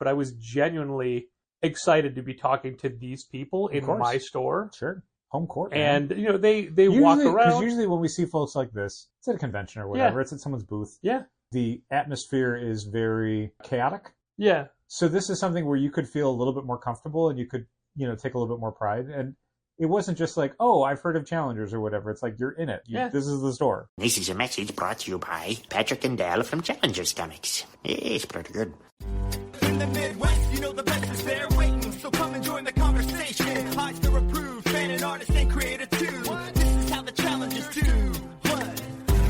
but I was genuinely excited to be talking to these people in my store. Sure. Home court. Man. And, they walk around. Because usually when we see folks like this, it's at a convention or whatever. It's at someone's booth. Yeah. The atmosphere is very chaotic. Yeah. So this is something where you could feel a little bit more comfortable and you could, take a little bit more pride. And it wasn't just like, oh, I've heard of Challengers or whatever. It's like, you're in it. This is the store. This is a message brought to you by Patrick and Dale from Challengers Comics. It's pretty good. In the Midwest, the best is there waiting. So come and join the conversation. High star approved, fan and artist and creator too. This is how the Challengers do. What?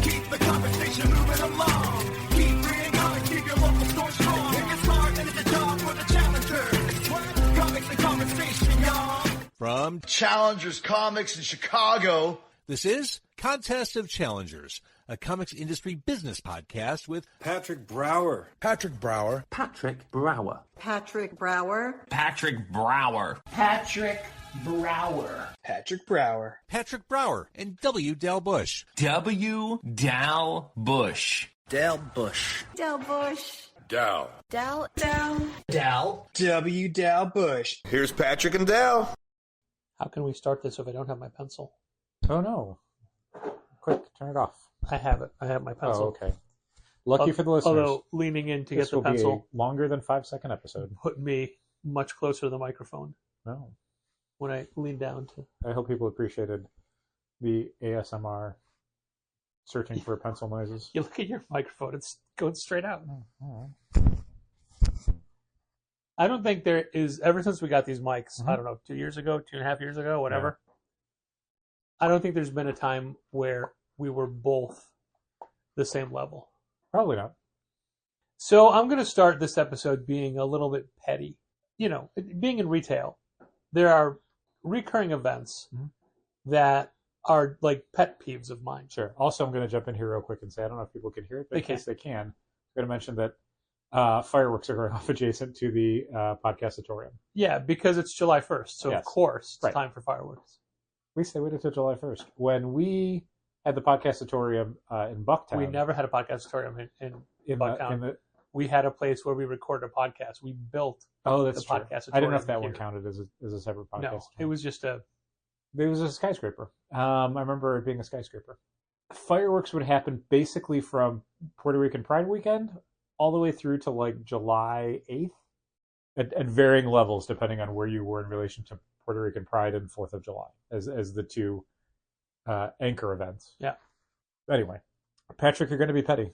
Keep the conversation moving along. Keep reading comics, keep your local store strong. It gets hard and it's a job for the Challengers. What? Comics and conversation, y'all. From Challengers Comics in Chicago. This is Contest of Challengers, a comics industry business podcast with Patrick Brower. Patrick Brower. Patrick Brower. Patrick Brower. Patrick Brower. Patrick Brower. Patrick Brower. Patrick Brower and W. Dal Bush. W. Dal Bush. Dal Bush. Dal Bush. Dal. Dal. Dal. Dal. W. Dal Bush. Here's Patrick and Dal. How can we start this if I don't have my pencil? Oh, no. Quick, turn it off. I have it. I have my pencil. Oh, okay. Lucky for the listeners. Although leaning in to get the pencil. This will be a longer than 5-second episode. Put me much closer to the microphone. No. When I lean down to. I hope people appreciated the ASMR searching for pencil noises. You look at your microphone, it's going straight out. Oh, all right. I don't think there is, ever since we got these mics, I don't know, 2 years ago, 2.5 years ago, whatever. Yeah. I don't think there's been a time where we were both the same level. Probably not. So I'm going to start this episode being a little bit petty. Being in retail, there are recurring events that are like pet peeves of mine. Sure. Also, I'm going to jump in here real quick and say, I don't know if people can hear it, but in case they can, I'm going to mention that fireworks are going off adjacent to the podcastatorium. Yeah, because it's July 1st, so of course it's time for fireworks. We say wait until July 1st. When we had the podcastatorium in Bucktown. We never had a podcastatorium in Bucktown. We had a place where we recorded a podcast. We built the podcastatorium. I didn't know if that one counted as a separate podcast. No, it was just It was a skyscraper. I remember it being a skyscraper. Fireworks would happen basically from Puerto Rican Pride Weekend all the way through to like July 8th at varying levels depending on where you were in relation to Puerto Rican Pride and 4th of July as the two anchor events. Yeah. Anyway, Patrick, you're going to be petty.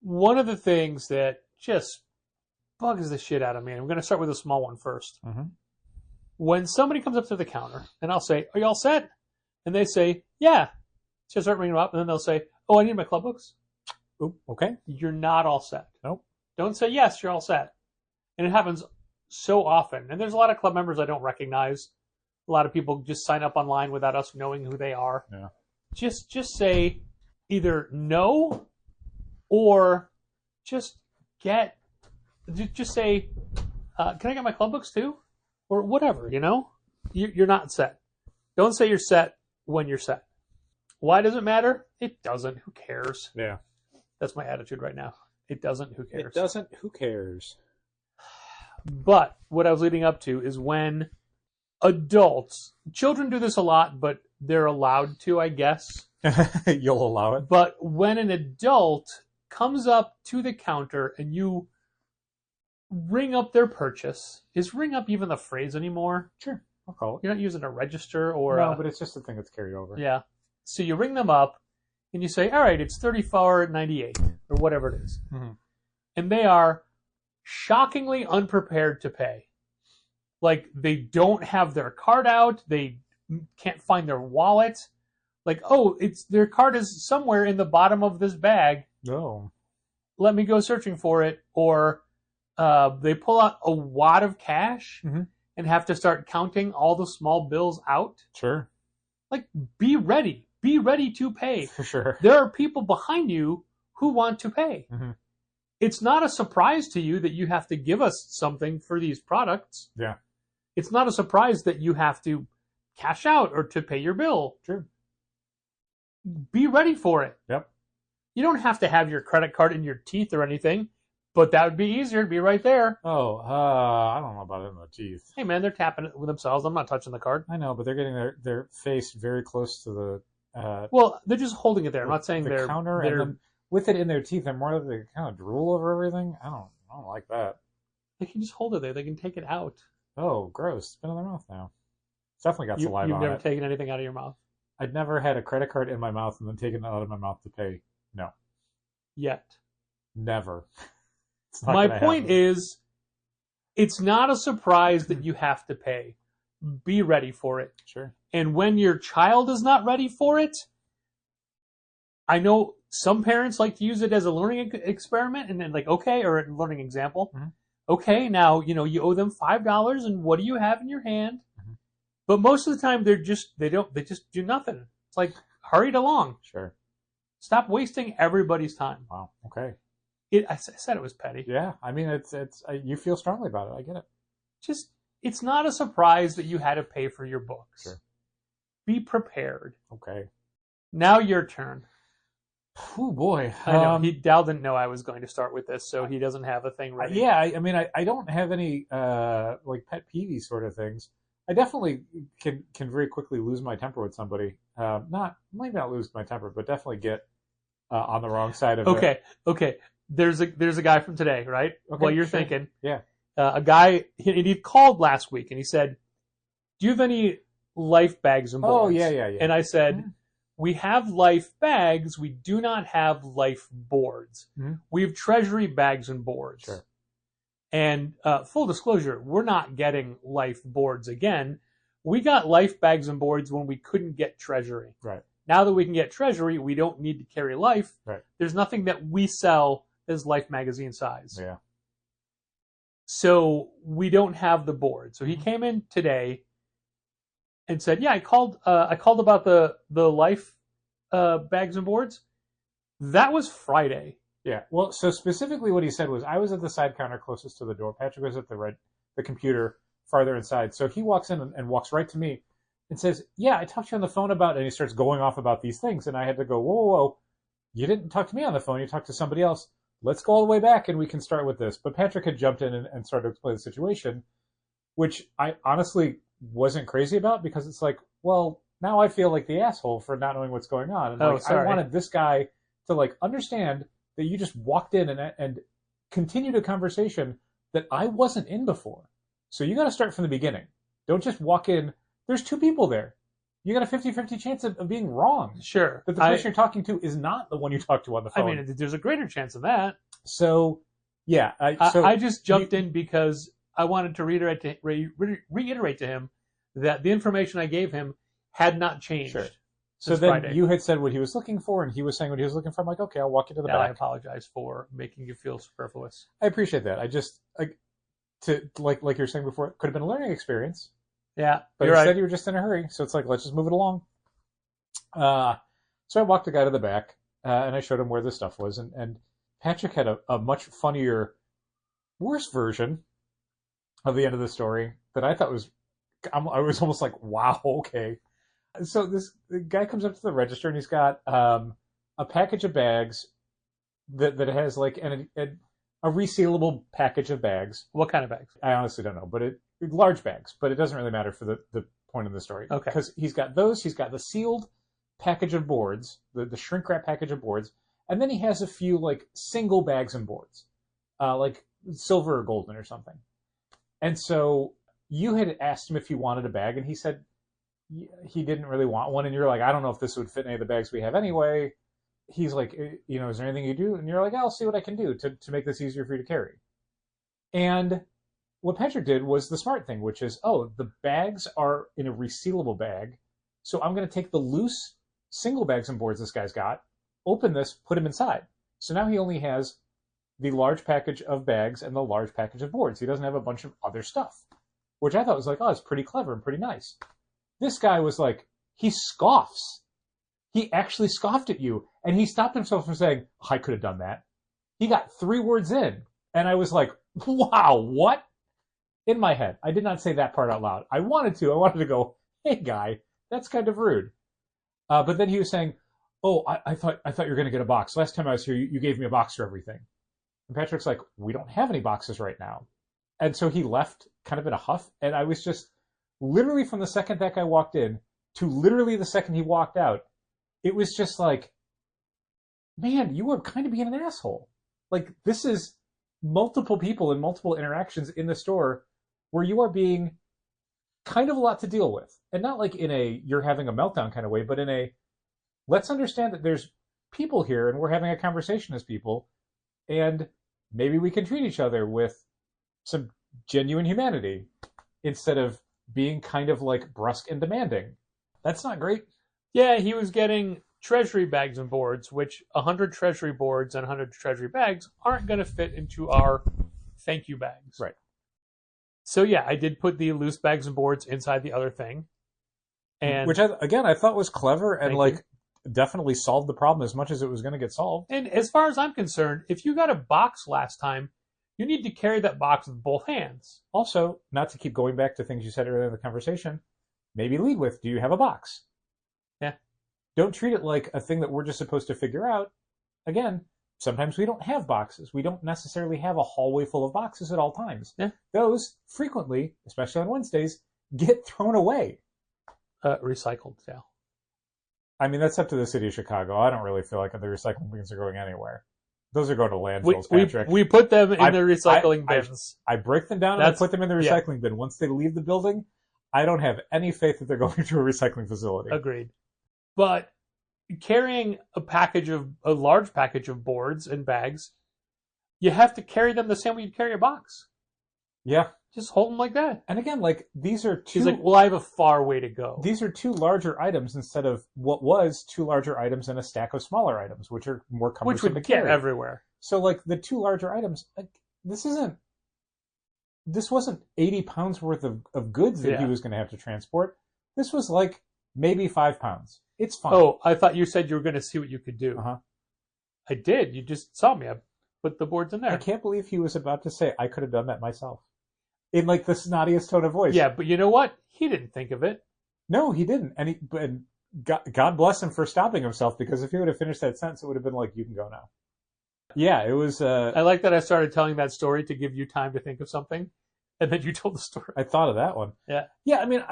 One of the things that just bugs the shit out of me, and I'm going to start with a small one first. Mm-hmm. When somebody comes up to the counter and I'll say, "Are you all set?" And they say, "Yeah." So I start ringing them up and then they'll say, "Oh, I need my club books." Oop, okay. You're not all set. Nope. Don't say, "Yes, you're all set." And it happens so often. And there's a lot of club members I don't recognize. A lot of people just sign up online without us knowing who they are. Yeah. Just say either no or just say, "Can I get my club books too?" Or whatever, You're not set. Don't say you're set when you're set. Why does it matter? It doesn't. Who cares? Yeah. That's my attitude right now. It doesn't. Who cares? It doesn't. Who cares? But what I was leading up to is when children do this a lot, but they're allowed to, I guess. You'll allow it. But when an adult comes up to the counter and you ring up their purchase, is ring up even the phrase anymore? Sure, I'll call it. You're not using a register or no, but it's just a thing that's carried over. Yeah. So you ring them up and you say, "All right, it's $34.98 or whatever it is." Mm-hmm. And they are shockingly unprepared to pay. Like they don't have their card out. They can't find their wallet. Like, "Oh, their card is somewhere in the bottom of this bag. No. Let me go searching for it." Or they pull out a wad of cash and have to start counting all the small bills out. Sure. Like, be ready. Be ready to pay. For sure. There are people behind you who want to pay. Mm-hmm. It's not a surprise to you that you have to give us something for these products. Yeah. It's not a surprise that you have to cash out or to pay your bill. True. Be ready for it. Yep. You don't have to have your credit card in your teeth or anything. But that would be easier to be right there. Oh, I don't know about it in the teeth. Hey, man, they're tapping it with themselves. I'm not touching the card. I know, but they're getting their face very close to the Well, they're just holding it there. I'm not saying the they're counter, they're, and then with it in their teeth, they're more likely to kind of drool over everything. I don't like that. They can just hold it there. They can take it out. Oh, gross! It's been in their mouth now. It's definitely got saliva You've on never it. taken anything out of your mouth I'd never had a credit card in my mouth and then taken it out of my mouth to pay. No, yet. never. It's not My gonna point happen. is, it's not a surprise that you have to pay. Be ready for it. Sure. And when your child is not ready for it, I know some parents like to use it as a learning experiment and then like, okay, or a learning example. Mhm. Okay, now, you owe them $5 and what do you have in your hand? Mhm. But most of the time they just do nothing. It's like, hurry it along. Sure. Stop wasting everybody's time. Wow. Okay. I said it was petty. Yeah. I mean, it's you feel strongly about it. I get it. Just, it's not a surprise that you had to pay for your books. Sure. Be prepared. Okay. Now your turn. Oh boy. I know Dal didn't know I was going to start with this, so he doesn't have a thing ready. Yeah. I mean, I don't have any like pet peevy sort of things. I definitely can very quickly lose my temper with somebody. Maybe not lose my temper, but definitely get on the wrong side of it. Okay. There's a guy from today, right? Okay, Well, you're sure. thinking. Yeah. A guy, he called last week and he said, "Do you have any life bags and boards?" Oh, yeah. And I said, "We have life bags. We do not have life boards. Mhm. We have treasury bags and boards." Sure. And full disclosure, we're not getting life boards again. We got life bags and boards when we couldn't get treasury. Right. Now that we can get treasury, we don't need to carry life. Right. There's nothing that we sell as life magazine size. Yeah. So we don't have the board. So he came in today and said, "Yeah, I called about the life bags and boards." That was Friday. Yeah. Well, so specifically what he said was, I was at the side counter closest to the door. Patrick was at the computer farther inside. So he walks in and walks right to me and says, "Yeah, I talked to you on the phone about," and he starts going off about these things. And I had to go, whoa. You didn't talk to me on the phone. You talked to somebody else. Let's go all the way back and we can start with this. But Patrick had jumped in and started to explain the situation, which I honestly wasn't crazy about, because it's like, well, now I feel like the asshole for not knowing what's going on. And I wanted this guy to like understand that you just walked in and continued a conversation that I wasn't in before. So you got to start from the beginning. Don't just walk in. There's two people there. You got a 50-50 chance of being wrong. Sure. That the person you're talking to is not the one you talked to on the phone. I mean, there's a greater chance of that. So, yeah. I just jumped in because I wanted to reiterate to him that the information I gave him had not changed. Sure. So then Friday. You had said what he was looking for, and he was saying what he was looking for. I'm like, okay, I'll walk you to the back. I apologize for making you feel superfluous. I appreciate that. I just, like you were saying before, it could have been a learning experience. Yeah, but instead you were just in a hurry. So it's like, let's just move it along. So I walked the guy to the back, and I showed him where the stuff was. And Patrick had a much funnier, worse version of the end of the story that I thought was, I was almost like, wow, okay. So the guy comes up to the register, and he's got a package of bags that has like a resealable package of bags. What kind of bags? I honestly don't know, but large bags, but it doesn't really matter for the point of the story. Okay. Because he's got those, he's got the sealed package of boards, the shrink wrap package of boards, and then he has a few like single bags and boards, like silver or golden or something. And so you had asked him if he wanted a bag, and he said he didn't really want one, and you're like, I don't know if this would fit any of the bags we have anyway. He's like, is there anything you do? And you're like, I'll see what I can do to make this easier for you to carry. And what Patrick did was the smart thing, which is, the bags are in a resealable bag, so I'm going to take the loose single bags and boards this guy's got, open this, put him inside. So now he only has the large package of bags and the large package of boards. He doesn't have a bunch of other stuff, which I thought was like, it's pretty clever and pretty nice. This guy was like, he scoffs. He actually scoffed at you, and he stopped himself from saying, I could have done that. He got 3 words in, and I was like, wow, what? In my head, I did not say that part out loud. I wanted to go, hey guy, that's kind of rude. But then he was saying, I thought you were going to get a box. Last time I was here, you gave me a box for everything. And Patrick's like, we don't have any boxes right now. And so he left kind of in a huff. And I was just literally from the second that guy walked in to literally the second he walked out, it was just like, man, you are kind of being an asshole. Like, this is multiple people and multiple interactions in the store where you are being kind of a lot to deal with. And not like in a you're having a meltdown kind of way, but in a let's understand that there's people here and we're having a conversation as people, and maybe we can treat each other with some genuine humanity instead of being kind of like brusque and demanding. That's not great. Yeah, he was getting treasury bags and boards, which 100 treasury boards and 100 treasury bags aren't going to fit into our thank you bags. Right. So yeah, I did put the loose bags and boards inside the other thing. And which, I thought was clever and like definitely solved the problem as much as it was going to get solved. And as far as I'm concerned, if you got a box last time, you need to carry that box with both hands. Also, not to keep going back to things you said earlier in the conversation, maybe lead with, do you have a box? Yeah. Don't treat it like a thing that we're just supposed to figure out. Again, sometimes we don't have boxes. We don't necessarily have a hallway full of boxes at all times. Yeah. Those frequently, especially on Wednesdays, get thrown away. Recycled, yeah. I mean, that's up to the city of Chicago. I don't really feel like the recycling bins are going anywhere. Those are going to landfills, Patrick. We put them in the recycling bins. I break them down and I put them in the recycling bin. Once they leave the building, I don't have any faith that they're going to a recycling facility. Agreed. But carrying a large package of boards and bags, you have to carry them the same way you carry a box. Yeah. Just hold them like that. And again, like, these are two... He's like, well, I have a far way to go. These are two larger items instead of what was two larger items and a stack of smaller items, which are more cumbersome to carry. Get everywhere. So, like, the two larger items, like, this wasn't 80 pounds worth of goods that he was going to have to transport. This was, like, maybe 5 pounds. It's fine. Oh, I thought you said you were going to see what you could do. Uh-huh. I did. You just saw me. I put the boards in there. I can't believe he was about to say, I could have done that myself. In, like, the snottiest tone of voice. Yeah, but you know what? He didn't think of it. No, he didn't. And God bless him for stopping himself, because if he would have finished that sentence, it would have been like, you can go now. Yeah, it was... I like that I started telling that story to give you time to think of something, and then you told the story. I thought of that one. Yeah. Yeah, I mean,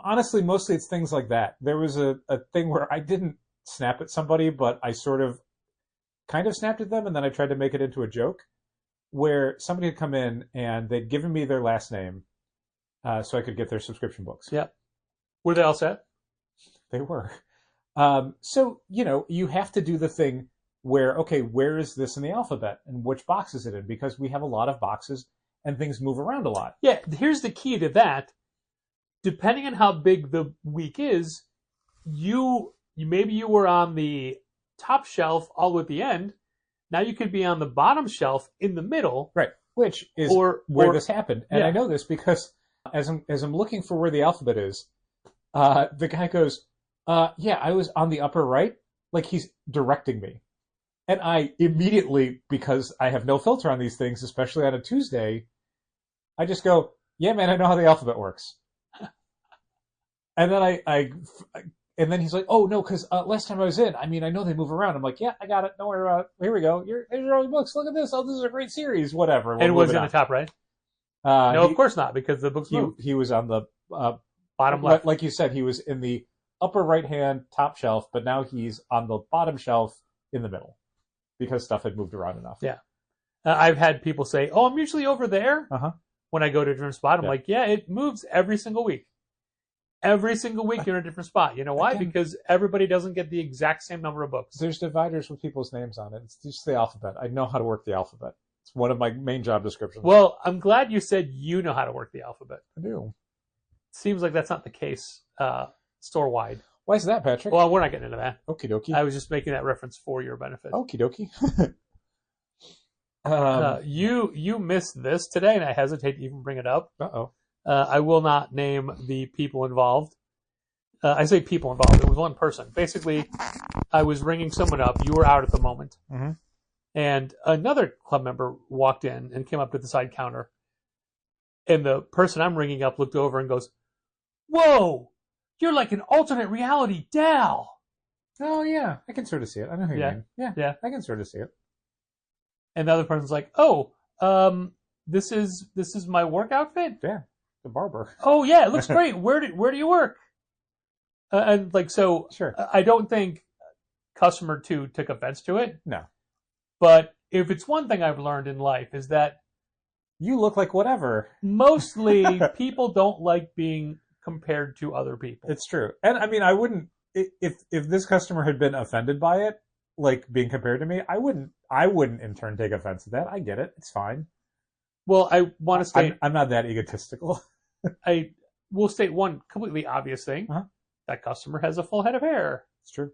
honestly, mostly it's things like that. There was a thing where I didn't snap at somebody, but I sort of kind of snapped at them, and then I tried to make it into a joke, where somebody had come in and they'd given me their last name so I could get their subscription books. Yeah. Were they all set? They were. So, you have to do the thing where, okay, where is this in the alphabet and which box is it in? Because we have a lot of boxes and things move around a lot. Yeah, here's the key to that. Depending on how big the week is, maybe you were on the top shelf all at the end. Now you could be on the bottom shelf in the middle. Right, which is where this happened. And I know this because as I'm looking for where the alphabet is, the guy goes, yeah, I was on the upper right. Like, he's directing me. And I immediately, because I have no filter on these things, especially on a Tuesday, I just go, yeah, man, I know how the alphabet works. And then and then he's like, oh, no, because last time I was in, I know they move around. I'm like, yeah, I got it. Don't worry about it. Here we go. Here's all the books. Look at this. Oh, this is a great series. Whatever. And was in the top right? No, of course not, because the books moved. He was on the bottom left. Like you said, he was in the upper right-hand top shelf, but now he's on the bottom shelf in the middle because stuff had moved around enough. Yeah. I've had people say, oh, I'm usually over there when I go to a different spot. I'm like, yeah, it moves every single week. Every single week you're in a different spot. You know why? Because everybody doesn't get the exact same number of books. There's dividers with people's names on it. It's just the alphabet. I know how to work the alphabet. It's one of my main job descriptions. Well, I'm glad you said you know how to work the alphabet. I do. Seems like that's not the case store-wide. Why is that, Patrick? Well, we're not getting into that. Okie dokie. I was just making that reference for your benefit. Okie dokie. You missed this today, and I hesitate to even bring it up. Uh-oh. I will not name the people involved. I say people involved. It was one person. Basically, I was ringing someone up. You were out at the moment. Mm-hmm. And another club member walked in and came up to the side counter. And the person I'm ringing up looked over and goes, whoa, you're like an alternate reality Dal. Oh, yeah. I can sort of see it. I know who you mean. Yeah, I can sort of see it. And the other person's like, oh, this is my work outfit? Yeah, the barber. Oh yeah, it looks great. Where do you work? And like, so Sure. I don't think customer 2 took offense to it. No. But if it's one thing I've learned in life is that You look like whatever. mostly people don't like being compared to other people. It's true. And I mean, I wouldn't, if this customer had been offended by it, like being compared to me, I wouldn't in turn take offense to that. I get it. It's fine. Well, I want to state, I'm not that egotistical. I will state one completely obvious thing. Uh-huh. That customer has a full head of hair. It's true.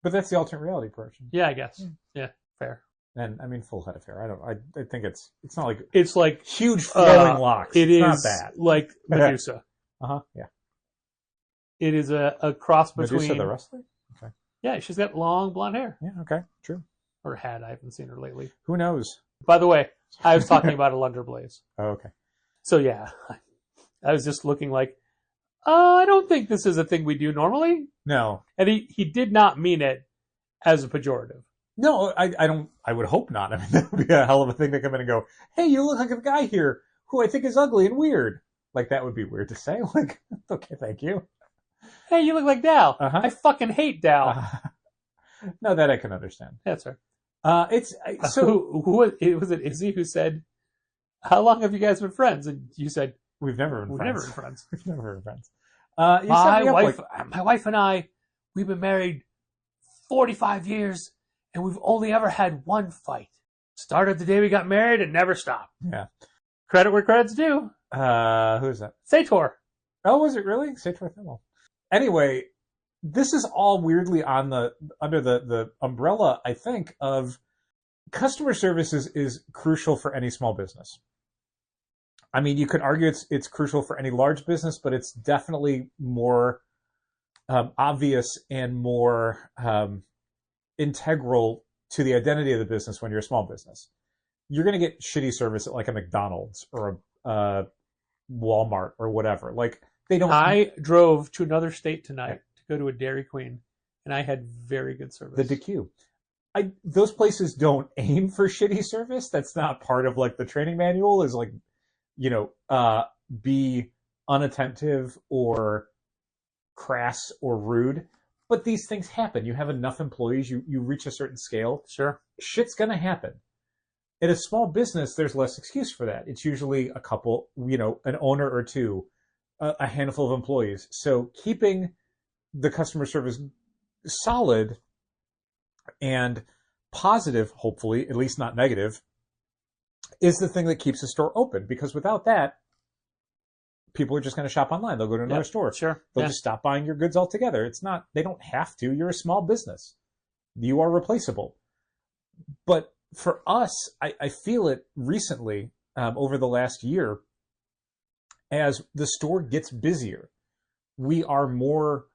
But that's the alternate reality portion. Yeah, I guess. Yeah, fair. And I mean, full head of hair. I think it's not like It's like huge flowing locks. It It's is not that. like Medusa. Yeah. It is a cross between Medusa the wrestler? Okay. Yeah, she's got long blonde hair. Yeah, okay. True. Or had. I haven't seen her lately. Who knows? By the way, I was talking about a Lunder Blaze. Oh, okay. So yeah, I was just looking like, I don't think this is a thing we do normally. No. And he did not mean it as a pejorative. No, I would hope not. I mean, that would be a hell of a thing to come in and go, hey, you look like a guy here who I think is ugly and weird. Like, that would be weird to say. Like, okay, thank you. Hey, you look like Dal. Uh-huh. I fucking hate Dal. No, that I can understand. That's right. So who was it Izzy who said, how long have you guys been friends? And you said, we've never been friends. never been friends. We've never been friends. My wife and I, we've been married 45 years, and we've only ever had one fight. Started the day we got married and never stopped. Yeah. Credit where credit's due. Who is that? Sator. Oh, was it really? Sator Thermal. Anyway, this is all weirdly under the umbrella, I think, of customer service is crucial for any small business. I mean, you could argue it's crucial for any large business, but it's definitely more obvious and more integral to the identity of the business when you're a small business. You're going to get shitty service at like a McDonald's or a Walmart or whatever. Like, they don't. I drove to another state tonight to go to a Dairy Queen, and I had very good service. The DQ. Those places don't aim for shitty service. That's not part of like the training manual, is like, be unattentive or crass or rude. But these things happen. You have enough employees, you reach a certain scale. Sure. Shit's going to happen. In a small business, there's less excuse for that. It's usually a couple, an owner or two, a handful of employees. So keeping the customer service solid and positive, hopefully, at least not negative, is the thing that keeps the store open. Because without that, people are just going to shop online. They'll go to another store. Sure. They'll just stop buying your goods altogether. They don't have to. You're a small business. You are replaceable. But for us, I feel it recently, over the last year, as the store gets busier. We are more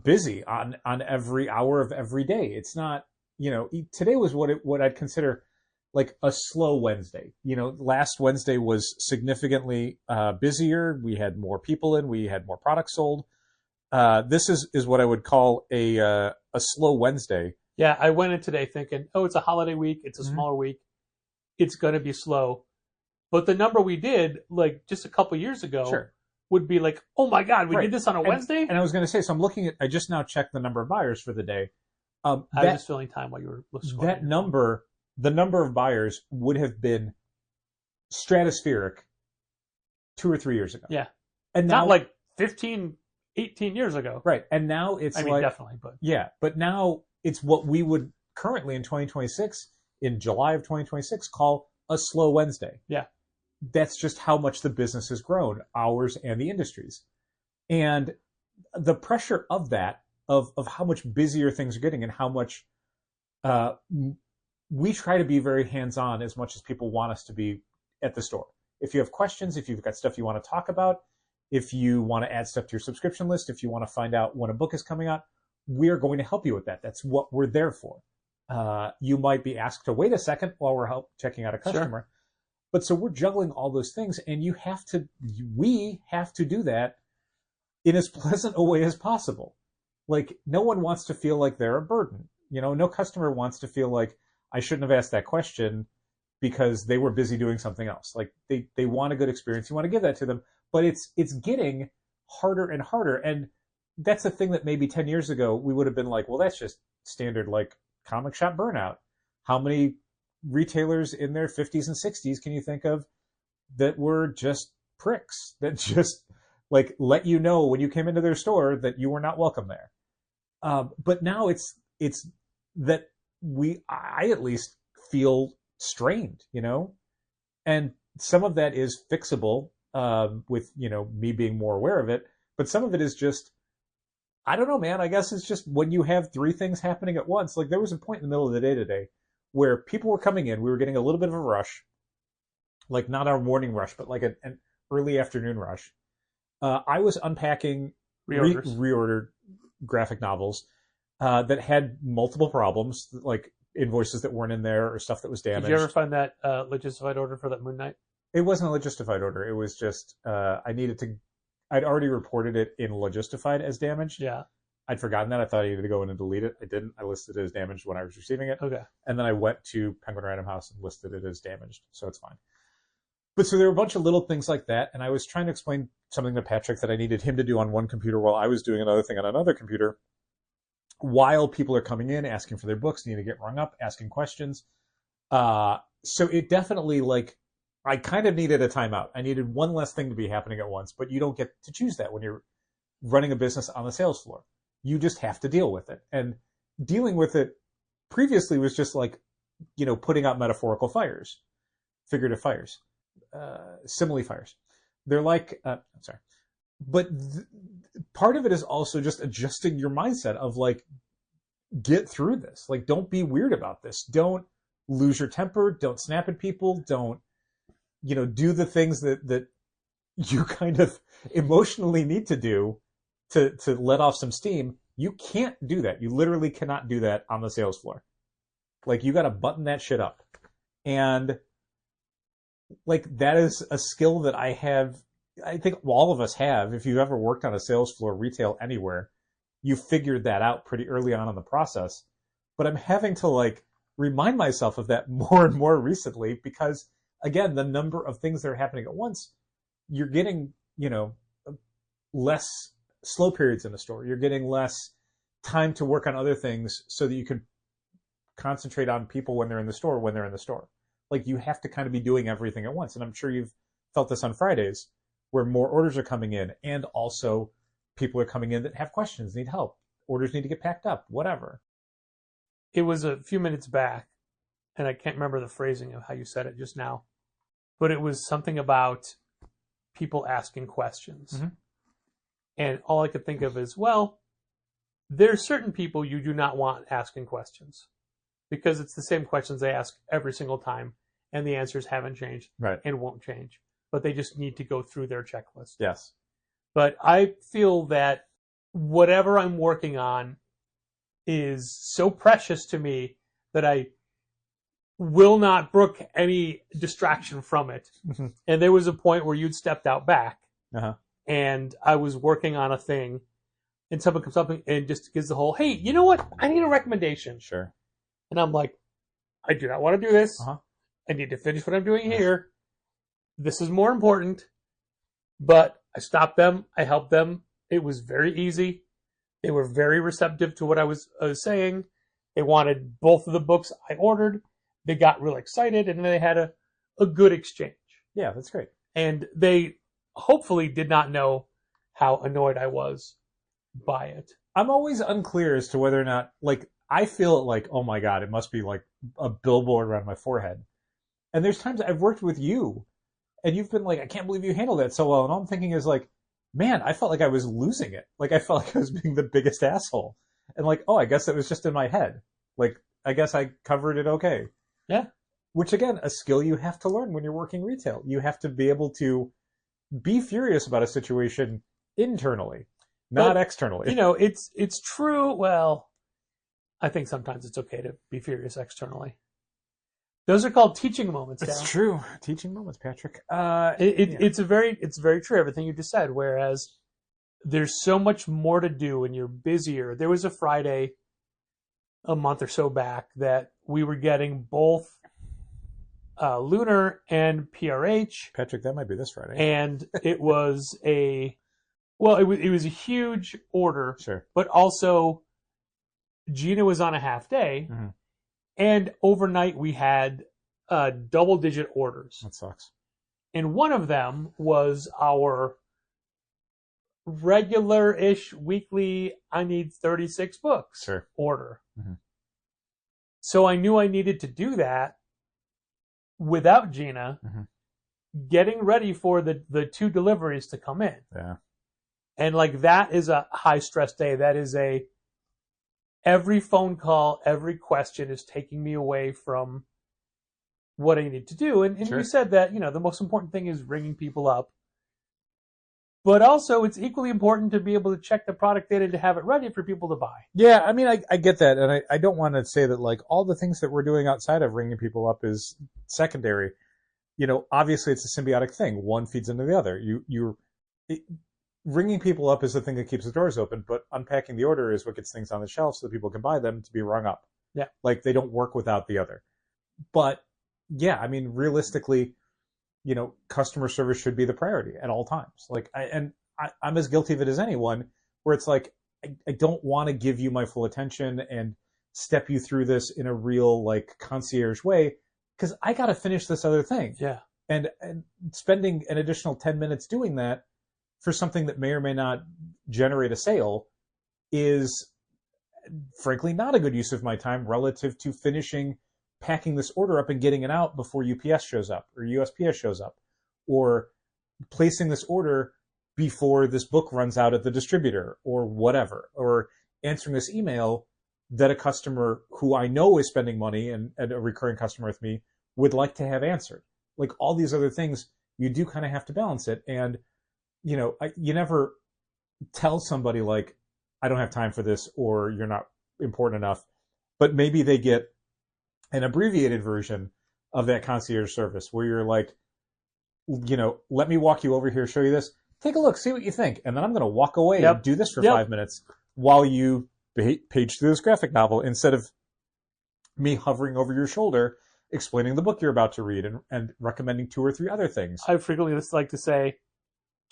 busy on every hour of every day. It's not, today was what I'd consider like a slow Wednesday. Last Wednesday was significantly busier. We had more people in. We had more products sold. This is what I would call a slow Wednesday. Yeah, I went in today thinking, oh, it's a holiday week. It's a smaller week. It's going to be slow. But the number we did, like just a couple years ago, would be like, oh my God, we did this on a Wednesday? And I was going to say, so I'm looking at, I just now checked the number of buyers for the day. I was just filling time while you were scrolling. That number, the number of buyers would have been stratospheric 2 or 3 years ago. Yeah. And now, not like 15, 18 years ago. Right. And now it's definitely, but. Yeah. But now it's what we would currently in 2026, in July of 2026, call a slow Wednesday. Yeah. That's just how much the business has grown, ours and the industry's. And the pressure of that, of how much busier things are getting and how much we try to be very hands-on as much as people want us to be at the store. If you have questions, if you've got stuff you want to talk about, if you want to add stuff to your subscription list, if you want to find out when a book is coming out, we are going to help you with that. That's what we're there for. You might be asked to wait a second while we're checking out a customer. Sure. But so we're juggling all those things, and we have to do that in as pleasant a way as possible. Like, no one wants to feel like they're a burden. No customer wants to feel like, I shouldn't have asked that question because they were busy doing something else. Like they want a good experience. You want to give that to them, but it's getting harder and harder. And that's the thing that maybe 10 years ago we would have been like, well, that's just standard like comic shop burnout. How many retailers in their 50s and 60s can you think of that were just pricks, that just like let you know when you came into their store that you were not welcome there? But now it's that I at least feel strained, you know, and some of that is fixable with, you know, me being more aware of it. But some of it is just, I don't know, man. I guess it's just when you have three things happening at once. Like there was a point in the middle of the day today where people were coming in. We were getting a little bit of a rush, like not our morning rush, but like an early afternoon rush. I was unpacking reordered graphic novels that had multiple problems, like invoices that weren't in there or stuff that was damaged. Did you ever find that logistified order for that Moon Knight? It wasn't a logistified order. It was just I'd already reported it in logistified as damaged. Yeah. I'd forgotten that. I thought I needed to go in and delete it. I didn't. I listed it as damaged when I was receiving it. Okay. And then I went to Penguin Random House and listed it as damaged. So it's fine. But so there were a bunch of little things like that. And I was trying to explain something to Patrick that I needed him to do on one computer while I was doing another thing on another computer, while people are coming in, asking for their books, need to get rung up, asking questions. So it definitely, like, I kind of needed a timeout. I needed one less thing to be happening at once, but you don't get to choose that when you're running a business on the sales floor. You just have to deal with it. And dealing with it previously was just like, you know, putting out metaphorical fires, figurative fires, simile fires. They're like, I'm sorry. But part of it is also just adjusting your mindset of like, get through this. Like, don't be weird about this. Don't lose your temper. Don't snap at people. Don't, you know, do the things that you kind of emotionally need to do to let off some steam. You can't do that. You literally cannot do that on the sales floor. Like, you got to button that shit up. And like, that is a skill that I think all of us have. If you've ever worked on a sales floor, retail, anywhere, you figured that out pretty early on in the process. But I'm having to like remind myself of that more and more recently because, again, the number of things that are happening at once, you're getting, you know, less slow periods in the store. You're getting less time to work on other things so that you can concentrate on people when they're in the store, Like, you have to kind of be doing everything at once. And I'm sure you've felt this on Fridays where more orders are coming in and also people are coming in that have questions, need help. Orders need to get packed up, whatever. It was a few minutes back, and I can't remember the phrasing of how you said it just now, but it was something about people asking questions. Mm-hmm. And all I could think of is, well, there's certain people you do not want asking questions because it's the same questions they ask every single time, and the answers haven't changed and won't change. But they just need to go through their checklist. Yes. But I feel that whatever I'm working on is so precious to me that I will not brook any distraction from it. Mm-hmm. And there was a point where you'd stepped out back, Uh-huh. and I was working on a thing, and someone comes up and just gives the whole, hey, you know what? I need a recommendation. Sure. And I'm like, I do not want to do this. Uh-huh. I need to finish what I'm doing here. This is more important. But I stopped them. I helped them. It was very easy. They were very receptive to what I was saying. They wanted both of the books I ordered. They got real excited, and they had a good exchange. Yeah, that's great. And they hopefully did not know how annoyed I was by it. I'm always unclear as to whether or not, like, I feel like, oh my God, it must be like a billboard around my forehead. And there's times I've worked with you, and you've been like, I can't believe you handled that so well. And all I'm thinking is like, man, I felt like I was losing it. Like, I felt like I was being the biggest asshole. And like, oh, I guess it was just in my head. Like, I guess I covered it okay. Yeah. Which, again, a skill you have to learn when you're working retail. You have to be able to be furious about a situation internally, not externally. You know, it's true. Well, I think sometimes it's okay to be furious externally. Those are called teaching moments. It's Dal. true. Teaching moments, Patrick. It's very true. Everything you just said. Whereas there's so much more to do and you're busier. There was a Friday a month or so back that we were getting both Lunar and PRH, Patrick, that might be this Friday. and it was it was a huge order, Sure. but also Gina was on a half day, Mhm. and overnight we had double-digit orders. That sucks. And one of them was our regular-ish weekly, I need 36 books Sure. order. Mhm. So I knew I needed to do that without Gina, Mhm. getting ready for the 2 deliveries to come in. Yeah. And like that is a high-stress day. That is every phone call, every question is taking me away from what I need to do. And Sure. you said that, the most important thing is ringing people up. But also, it's equally important to be able to check the product data to have it ready for people to buy. Yeah, I mean, I get that, and I don't want to say that like all the things that we're doing outside of ringing people up is secondary. Obviously it's a symbiotic thing. One feeds into the other. Ringing people up is the thing that keeps the doors open, but unpacking the order is what gets things on the shelf so that people can buy them to be rung up. Yeah. Like they don't work without the other. But yeah, I mean, realistically, customer service should be the priority at all times. Like, I'm as guilty of it as anyone, where it's like, I don't want to give you my full attention and step you through this in a real like concierge way, because I got to finish this other thing. Yeah. And spending an additional 10 minutes doing that for something that may or may not generate a sale is frankly not a good use of my time relative to finishing packing this order up and getting it out before UPS shows up or USPS shows up, or placing this order before this book runs out at the distributor or whatever, or answering this email that a customer who I know is spending money and a recurring customer with me would like to have answered. Like all these other things, you do kind of have to balance it. And, you never tell somebody like, I don't have time for this, or you're not important enough, but maybe they get an abbreviated version of that concierge service where you're like, let me walk you over here, show you this, take a look, see what you think. And then I'm going to walk away and do this for 5 minutes while you page through this graphic novel, instead of me hovering over your shoulder, explaining the book you're about to read and recommending 2 or 3 other things. I frequently just like to say,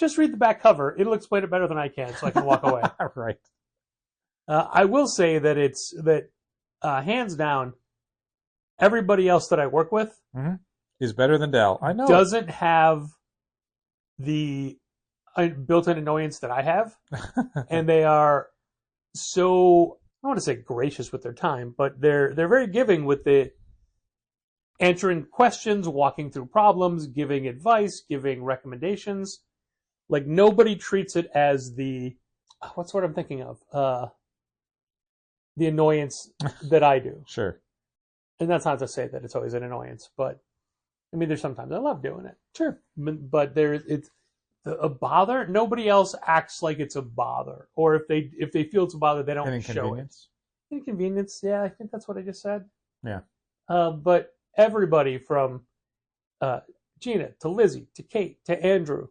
just read the back cover. It'll explain it better than I can, so I can walk away. Right. I will say that hands down, everybody else that I work with is better than Dal. I know. Doesn't have the built-in annoyance that I have. And they are so, I don't want to say gracious with their time, but they're very giving with the answering questions, walking through problems, giving advice, giving recommendations. Like nobody treats it as what's what I'm thinking of? The annoyance that I do. Sure. And that's not to say that it's always an annoyance, but I mean, there's sometimes I love doing it. Sure. But it's a bother. Nobody else acts like it's a bother, or if they feel it's a bother, they don't show it. Inconvenience. Yeah, I think that's what I just said. Yeah. But everybody from Gina to Lizzie to Kate to Andrew,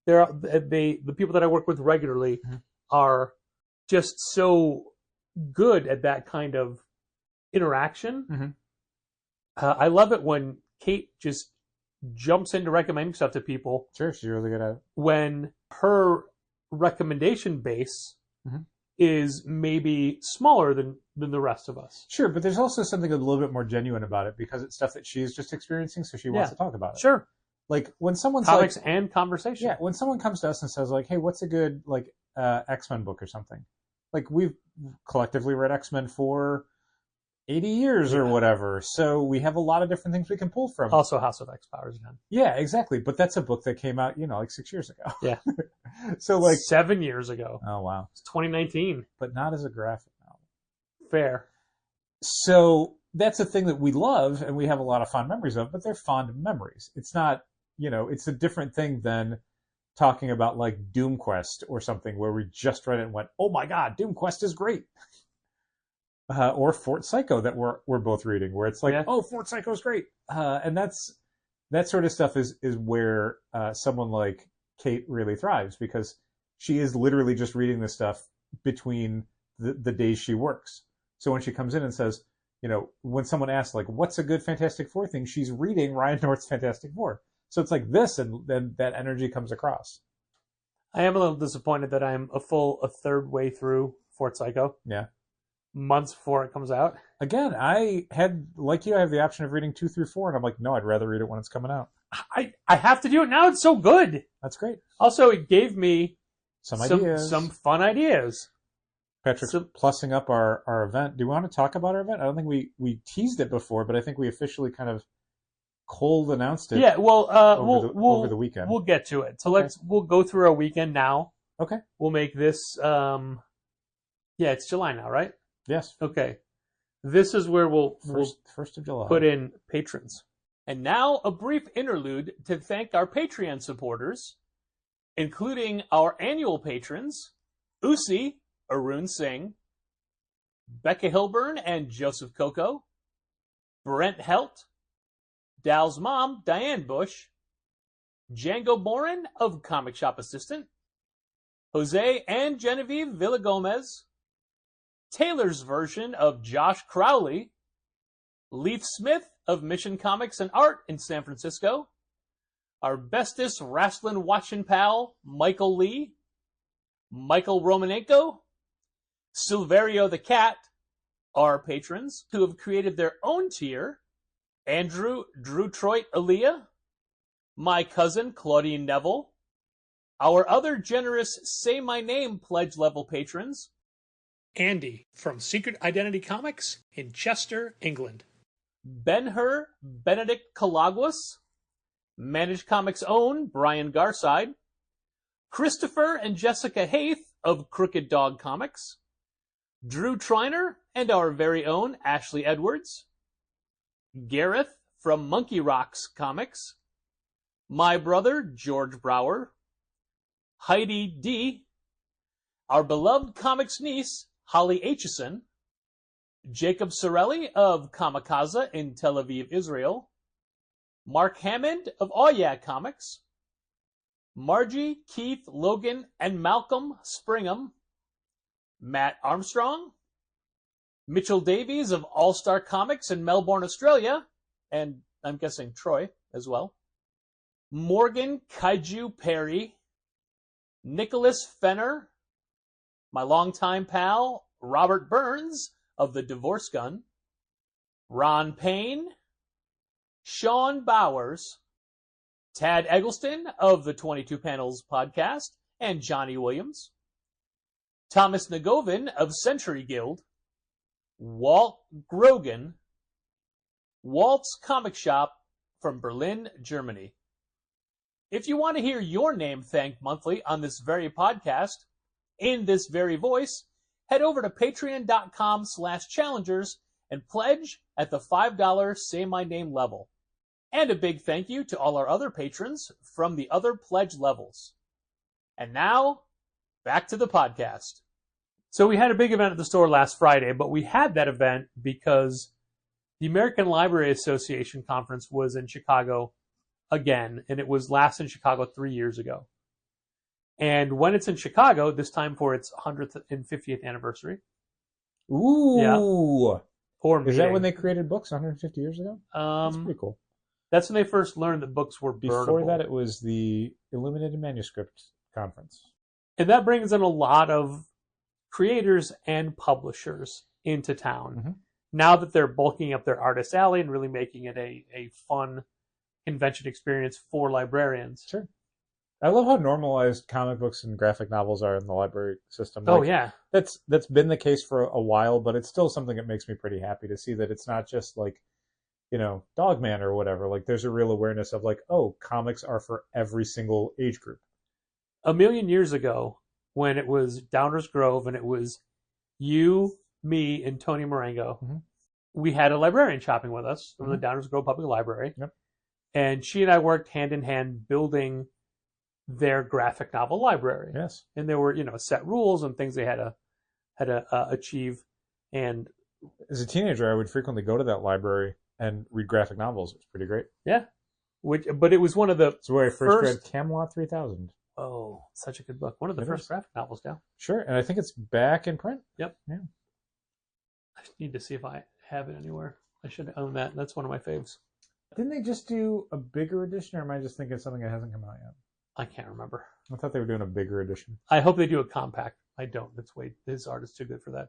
the people that I work with regularly are just so good at that kind of interaction. I love it when Kate just jumps into recommending stuff to people. Sure, she's really good at it. When her recommendation base is maybe smaller than the rest of us. Sure, but there's also something a little bit more genuine about it because it's stuff that she's just experiencing, so she wants to talk about it. Sure. Like when someone's comics like, and conversation. Yeah, when someone comes to us and says like, "Hey, what's a good like X-Men book or something?" Like we've collectively read X-Men for 80 years or whatever, so we have a lot of different things we can pull from. Also, House of X Powers again. Yeah, exactly. But that's a book that came out, like 6 years ago. Yeah. So like 7 years ago. Oh wow. It's 2019. But not as a graphic novel. Fair. So that's a thing that we love and we have a lot of fond memories of, but they're fond memories. It's not, it's a different thing than talking about like Doom Quest or something where we just read it and went, "Oh my God, Doom Quest is great." Or Fort Psycho that we're both reading, where it's like, "Oh, Fort Psycho is great," and that sort of stuff is where someone like Kate really thrives, because she is literally just reading this stuff between the days she works. So when she comes in and says, when someone asks, like, what's a good Fantastic Four thing, she's reading Ryan North's Fantastic Four. So it's like this, and then that energy comes across. I am a little disappointed that I'm a third way through Fort Psycho. Yeah. Months before it comes out. Again, I have the option of reading 2 through 4, and I'm like, no, I'd rather read it when it's coming out. I have to do it now. It's so good. That's great. Also, it gave me some ideas. Some fun ideas. Patrick's plussing up our event. Do we want to talk about our event? I don't think we teased it before, but I think we officially kind of cold announced it. Yeah, well, over the weekend. We'll get to it. So we'll go through our weekend now. Okay. We'll make this. It's July now, right? Yes. Okay. This is where we'll 1st of July put in patrons. And now a brief interlude to thank our Patreon supporters, including our annual patrons, Usi, Arun Singh, Becca Hilburn and Joseph Coco, Brent Helt, Dal's mom, Diane Bush, Django Boren of Comic Shop Assistant, Jose and Genevieve Villagomez, Taylor's version of Josh Crowley, Leaf Smith of Mission Comics and Art in San Francisco, our bestest wrestling watching pal, Michael Lee, Michael Romanenko, Silverio the Cat, our patrons who have created their own tier, Andrew Drew Troit Aaliyah, my cousin Claudine Neville, our other generous Say My Name pledge level patrons, Andy from Secret Identity Comics in Chester, England, Ben-Hur Benedict Calaguas, Managed Comics' own Brian Garside, Christopher and Jessica Haith of Crooked Dog Comics, Drew Triner and our very own Ashley Edwards, Gareth from Monkey Rocks Comics, my brother George Brower, Heidi D., our beloved comics niece Holly Aitchison, Jacob Sorelli of Kamikaze in Tel Aviv, Israel, Mark Hammond of Oh Yeah Comics, Margie, Keith, Logan, and Malcolm Springham, Matt Armstrong, Mitchell Davies of All Star Comics in Melbourne, Australia, and I'm guessing Troy as well, Morgan Kaiju Perry, Nicholas Fenner, my longtime pal Robert Burns of The Divorce Gun, Ron Payne, Sean Bowers, Tad Eggleston of the 22 Panels podcast, and Johnny Williams, Thomas Nagovin of Century Guild, Walt Grogan, Walt's Comic Shop from Berlin, Germany. If you want to hear your name thanked monthly on this very podcast, in this very voice, head over to patreon.com/challengers and pledge at the $5 Say My Name level. And a big thank you to all our other patrons from the other pledge levels. And now, back to the podcast. So we had a big event at the store last Friday, but we had that event because the American Library Association conference was in Chicago again, and it was last in Chicago 3 years ago. And when it's in Chicago, this time for its 150th anniversary. Ooh. Yeah. Or Is that when they created books 150 years ago? That's pretty cool. That's when they first learned that books were burnable. Before that, it was the Illuminated Manuscript Conference. And that brings in a lot of creators and publishers into town. Mm-hmm. Now that they're bulking up their artist alley and really making it a fun convention experience for librarians. Sure. I love how normalized comic books and graphic novels are in the library system. Oh, yeah. That's been the case for a while, but it's still something that makes me pretty happy to see that it's not just like, Dogman or whatever. Like, there's a real awareness of like, oh, comics are for every single age group. A million years ago, when it was Downers Grove and it was you, me, and Tony Marengo, mm-hmm. we had a librarian shopping with us from mm-hmm. the Downers Grove Public Library. Yep. And she and I worked hand in hand building their graphic novel library. Yes. And there were, set rules and things they had to achieve. And as a teenager, I would frequently go to that library and read graphic novels. It was pretty great. Yeah. But it was one of the It's where I first read Camelot 3000. Oh, such a good book. One of the first graphic novels now. Sure. And I think it's back in print. Yep. Yeah. I just need to see if I have it anywhere. I should own that. That's one of my faves. Didn't they just do a bigger edition, or am I just thinking of something that hasn't come out yet? I can't remember. I thought they were doing a bigger edition. I hope they do a compact. I don't. His art is too good for that.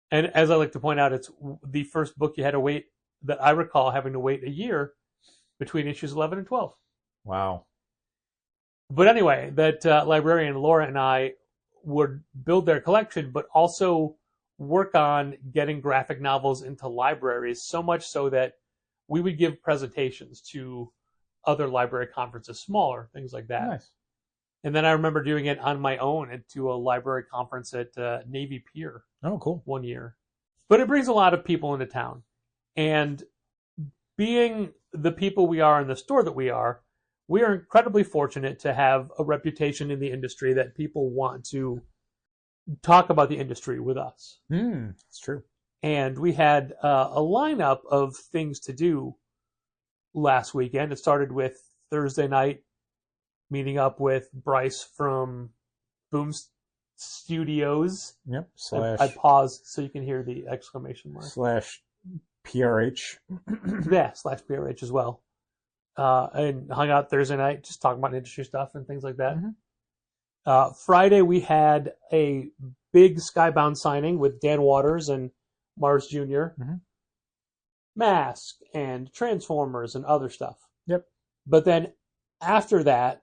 And as I like to point out, it's the first book you had to wait, that I recall having to wait a year between issues 11 and 12. Wow. But anyway, that librarian Laura and I would build their collection, but also work on getting graphic novels into libraries, so much so that we would give presentations to other library conferences, smaller, things like that. Nice. And then I remember doing it on my own to a library conference at Navy Pier. Oh, cool. One year. But it brings a lot of people into town. And being the people we are in the store that we are incredibly fortunate to have a reputation in the industry that people want to talk about the industry with us. It's true. And we had a lineup of things to do last weekend. It started with Thursday night, meeting up with Bryce from Boom Studios. Yep. I paused so you can hear the exclamation mark. /PRH. Yeah, /PRH as well. And hung out Thursday night, just talking about industry stuff and things like that. Mm-hmm. Friday, we had a big Skybound signing with Dan Waters and Mars Jr., Mm-hmm. Mask, and Transformers, and other stuff. Yep. But then after that,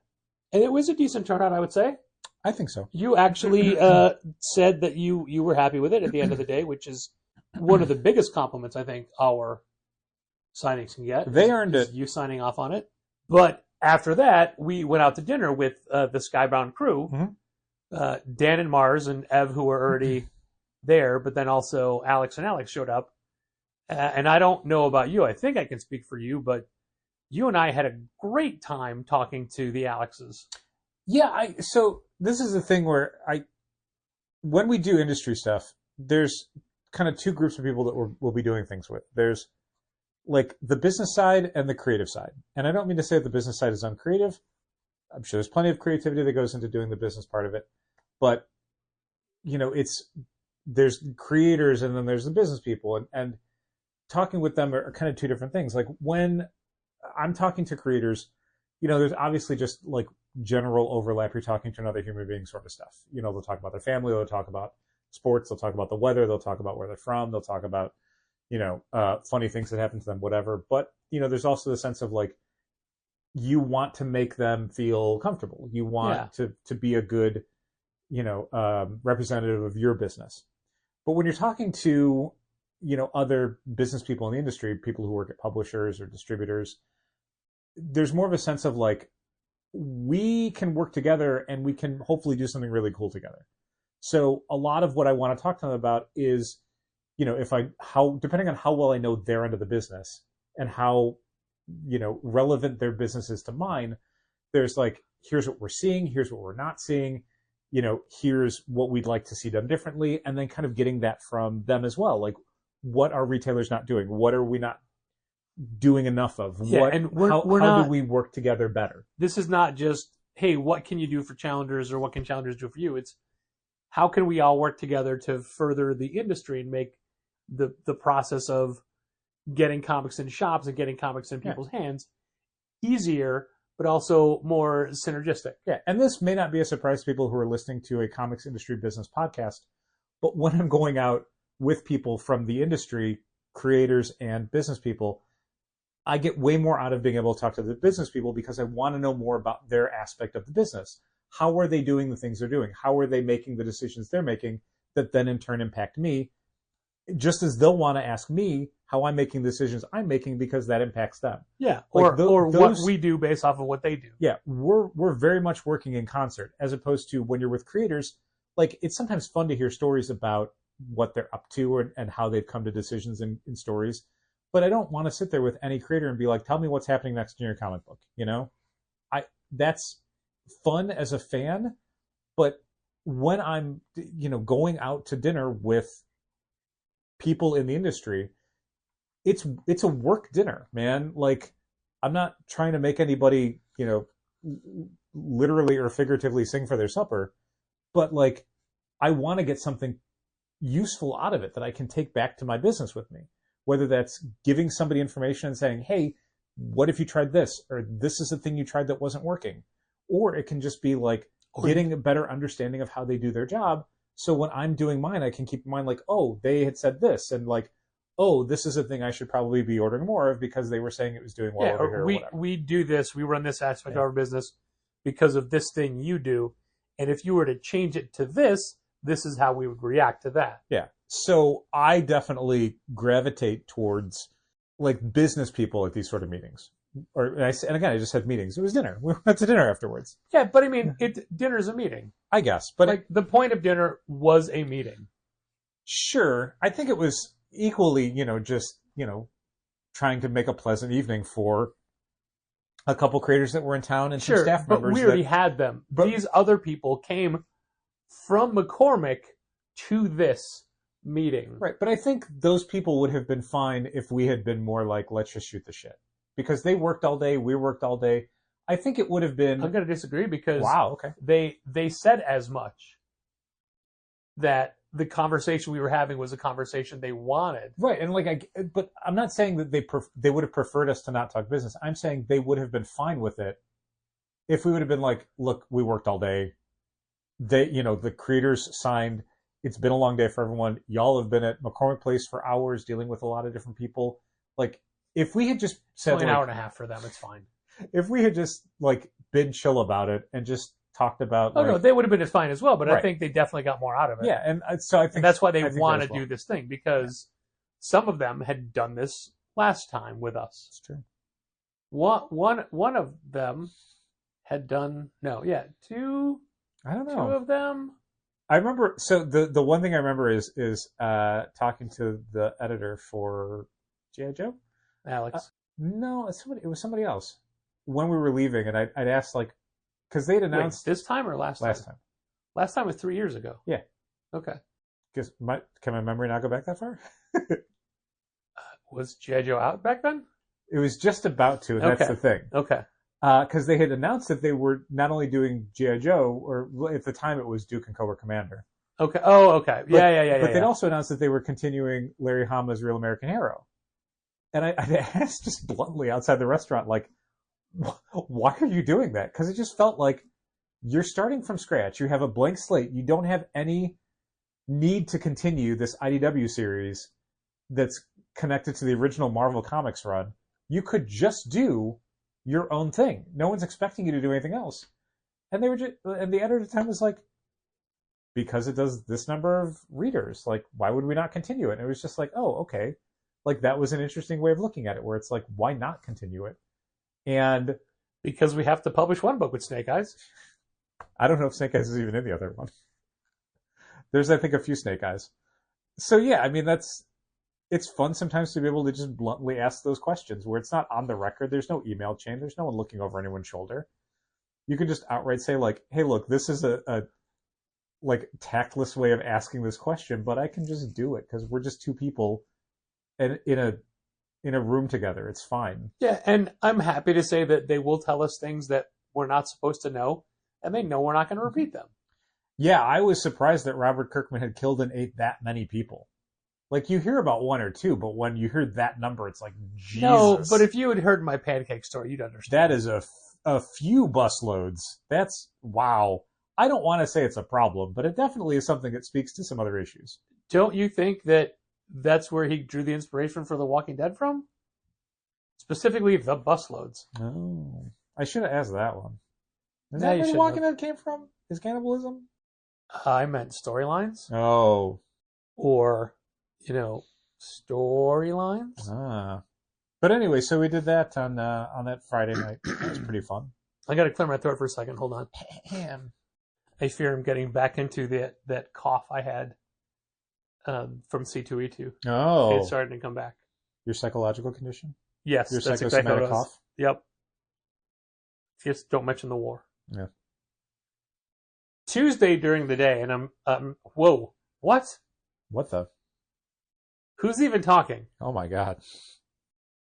and it was a decent turnout, I would say. I think so. You actually said that you were happy with it at the end of the day, which is one of the biggest compliments I think our signings can get. They earned it. You signing off on it. But after that, we went out to dinner with the Skybound crew, Mm-hmm. Dan and Mars and Ev, who were already there, but then also Alex and Alex showed up. And I don't know about you. I think I can speak for you, but you and I had a great time talking to the Alexes. Yeah, so this is the thing where when we do industry stuff, there's kind of two groups of people that we'll be doing things with. There's like the business side and the creative side. And I don't mean to say that the business side is uncreative. I'm sure there's plenty of creativity that goes into doing the business part of it. But, there's creators and then there's the business people. And talking with them are kind of two different things. Like when I'm talking to creators, there's obviously just like general overlap. You're talking to another human being sort of stuff. They'll talk about their family, they'll talk about sports, they'll talk about the weather, they'll talk about where they're from, they'll talk about, funny things that happen to them, whatever. But, there's also the sense of like, you want to make them feel comfortable. You want to be a good, representative of your business. But when you're talking to, other business people in the industry, people who work at publishers or distributors, there's more of a sense of like, we can work together and we can hopefully do something really cool together. So a lot of what I want to talk to them about is, depending on how well I know their end of the business and how, relevant their business is to mine, there's like, here's what we're seeing, here's what we're not seeing, here's what we'd like to see done differently. And then kind of getting that from them as well. Like, what are retailers not doing? What are we not doing enough of? Yeah, and how do we work together better? This is not just, hey, what can you do for Challengers or what can Challengers do for you? It's how can we all work together to further the industry and make the process of getting comics in shops and getting comics in people's hands easier, but also more synergistic. Yeah, and this may not be a surprise to people who are listening to a comics industry business podcast, but when I'm going out with people from the industry, creators and business people, I get way more out of being able to talk to the business people because I want to know more about their aspect of the business. How are they doing the things they're doing? How are they making the decisions they're making that then in turn impact me? Just as they'll want to ask me how I'm making the decisions I'm making because that impacts them. Yeah, like or what we do based off of what they do. Yeah, we're very much working in concert as opposed to when you're with creators. Like, it's sometimes fun to hear stories about what they're up to and how they've come to decisions in stories. But I don't want to sit there with any creator and be like, tell me what's happening next in your comic book. That's fun as a fan. But when I'm, going out to dinner with people in the industry, it's a work dinner, man. Like, I'm not trying to make anybody, literally or figuratively sing for their supper, but like, I want to get something useful out of it that I can take back to my business with me. Whether that's giving somebody information and saying, hey, what if you tried this? Or this is a thing you tried that wasn't working. Or it can just be like getting a better understanding of how they do their job. So when I'm doing mine, I can keep in mind like, oh, they had said this. And like, oh, this is a thing I should probably be ordering more of because they were saying it was doing well over here. Or whatever. We do this. We run this aspect of our business because of this thing you do. And if you were to change it to this is how we would react to that. Yeah. So I definitely gravitate towards like business people at these sort of meetings. And again, I just had meetings. It was dinner. We went to dinner afterwards. Yeah, but I mean, dinner's a meeting. I guess. But like the point of dinner was a meeting. Sure. I think it was equally, just, trying to make a pleasant evening for a couple creators that were in town and some staff members. But we already had them. These other people came from McCormick to this meeting. Right. But I think those people would have been fine if we had been more like, let's just shoot the shit. Because they worked all day, we worked all day. I think it would have been... I'm going to disagree because okay. They said as much that the conversation we were having was a conversation they wanted. Right, and but I'm not saying that they would have preferred us to not talk business. I'm saying they would have been fine with it if we would have been like, look, we worked all day. The creators signed. It's been a long day for everyone. Y'all have been at McCormick Place for hours dealing with a lot of different people. Like, if we had just said only an hour and a half for them, it's fine. If we had just been chill about it and just talked about, no, they would have been fine as well. But right. I think they definitely got more out of it. Yeah, and so I think that's why they want to do this thing because some of them had done this last time with us. It's true. One of them had done two. I don't know. Two of them. I remember. So the one thing I remember is talking to the editor for G.I. Joe. Alex. No, it was somebody else. When we were leaving, and I'd asked because they'd announced this time or last time. Last time was 3 years ago. Yeah. Okay. Because can my memory not go back that far? Was G.I. Joe out back then? It was just about to, and that's the thing. Okay. Because they had announced that they were not only doing G.I. Joe, or at the time it was Duke and Cobra Commander. Okay. Oh, okay. Yeah. But they'd also announced that they were continuing Larry Hama's Real American Hero. And I asked just bluntly outside the restaurant, why are you doing that? Because it just felt like you're starting from scratch. You have a blank slate. You don't have any need to continue this IDW series that's connected to the original Marvel Comics run. You could just do your own thing. No one's expecting you to do anything else. And and the editor at the time was like, because it does this number of readers, why would we not continue it? And it was just like, oh, okay. That was an interesting way of looking at it, where it's like, why not continue it? And because we have to publish one book with Snake Eyes. I don't know if Snake Eyes is even in the other one. There's, I think, a few Snake Eyes. So yeah, I mean, it's fun sometimes to be able to just bluntly ask those questions where it's not on the record. There's no email chain. There's no one looking over anyone's shoulder. You can just outright say hey, look, this is a tactless way of asking this question, but I can just do it because we're just two people and in a room together. It's fine. Yeah, and I'm happy to say that they will tell us things that we're not supposed to know, and they know we're not going to repeat them. Yeah, I was surprised that Robert Kirkman had killed and ate that many people. You hear about one or two, but when you hear that number, it's like, Jesus. No, but if you had heard my pancake story, you'd understand. That is a few busloads. That's, wow. I don't want to say it's a problem, but it definitely is something that speaks to some other issues. Don't you think that that's where he drew the inspiration for The Walking Dead from? Specifically, the busloads. Oh, I should have asked that one. Is Yeah, that you where The should Walking have. Dead came from? Is cannibalism? I meant storylines. Oh. Or, storylines. Ah. But anyway, so we did that on that Friday night. It was pretty fun. I got to clear my throat for a second. Hold on. I fear I'm getting back into that cough I had from C2E2. Oh. It's starting to come back. Your psychological condition? Yes, Your that's exactly what it psychosomatic was. cough? Yep. Just don't mention the war. Yeah. Tuesday during the day, and I'm whoa, what? What the? Who's even talking? Oh my God.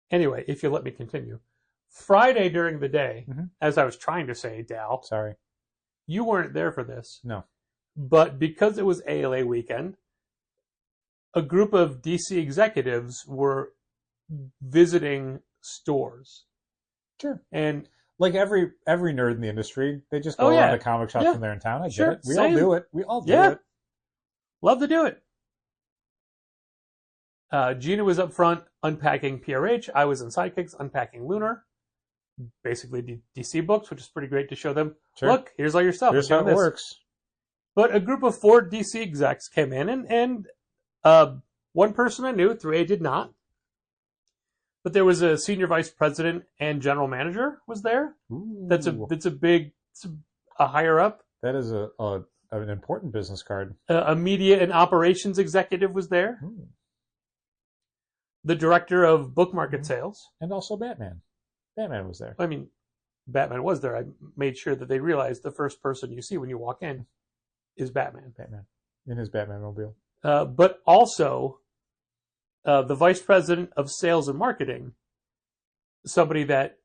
Anyway, if you let me continue. Friday during the day, Mm-hmm. as I was trying to say, Dal, Sorry. you weren't there for this. No. But because it was ALA weekend, a group of DC executives were visiting stores. Sure. And like every nerd in the industry, they just go Oh, yeah. around to comic shops Yeah. when they're in town. I Sure. get it. We Same. all do it. We all do Yeah. it. love to do it. Gina was up front unpacking PRH. I was in Sidekicks unpacking Lunar. Basically DC books, which is pretty great to show them. Sure. Look, here's all your stuff. Here's I'm how doing it this. works. But a group of 4 DC execs came in, and one person I knew, 3A did not. But there was a senior vice president and general manager was there. Ooh. That's a higher up. That is an important business card. A media and operations executive was there. Ooh. The director of book market sales. And also Batman. Batman was there. I mean, Batman was there. I made sure that they realized the first person you see when you walk in is Batman. Batman in his Batman-mobile. But also the vice president of sales and marketing, somebody that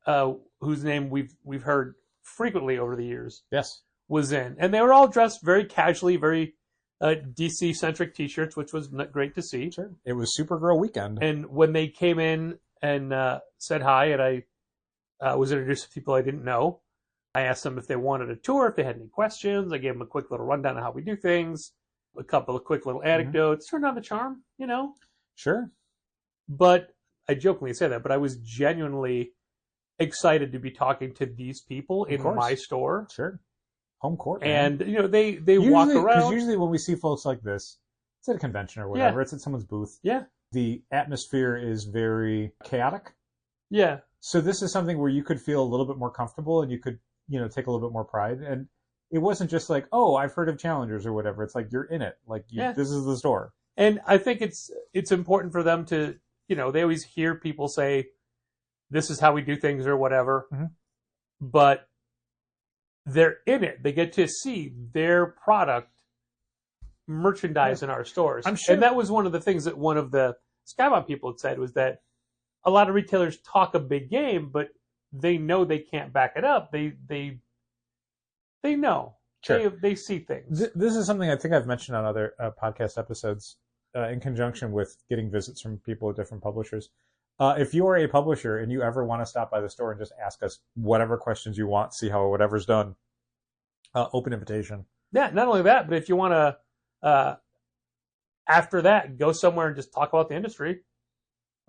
whose name we've heard frequently over the years, Yes. was in, and they were all dressed very casually, very DC-centric T-shirts, which was great to see. Sure. It was Supergirl weekend. And when they came in and said hi, and I was introduced to people I didn't know, I asked them if they wanted a tour, if they had any questions. I gave them a quick little rundown of how we do things, a couple of quick little anecdotes. Turned on the charm, Sure. But I jokingly say that, but I was genuinely excited to be talking to these people in course. my store. Sure. Home court. Man. And, they walk around. Because usually when we see folks like this, it's at a convention or whatever. Yeah. It's at someone's booth. Yeah. The atmosphere is very chaotic. Yeah. So this is something where you could feel a little bit more comfortable and you could, take a little bit more pride. And it wasn't just like, oh, I've heard of Challengers or whatever. It's like you're in it. Like this is the store. And I think it's important for them to, they always hear people say, this is how we do things or whatever. Mm-hmm. But they're in it. They get to see their product merchandise in our stores. I'm sure. And that was one of the things that one of the Skybound people had said was that a lot of retailers talk a big game, but they know they can't back it up. They know. Sure. They see things. This is something I think I've mentioned on other podcast episodes in conjunction with getting visits from people at different publishers. If you are a publisher and you ever want to stop by the store and just ask us whatever questions you want, see how whatever's done, open invitation. Yeah, not only that, but if you want to, after that, go somewhere and just talk about the industry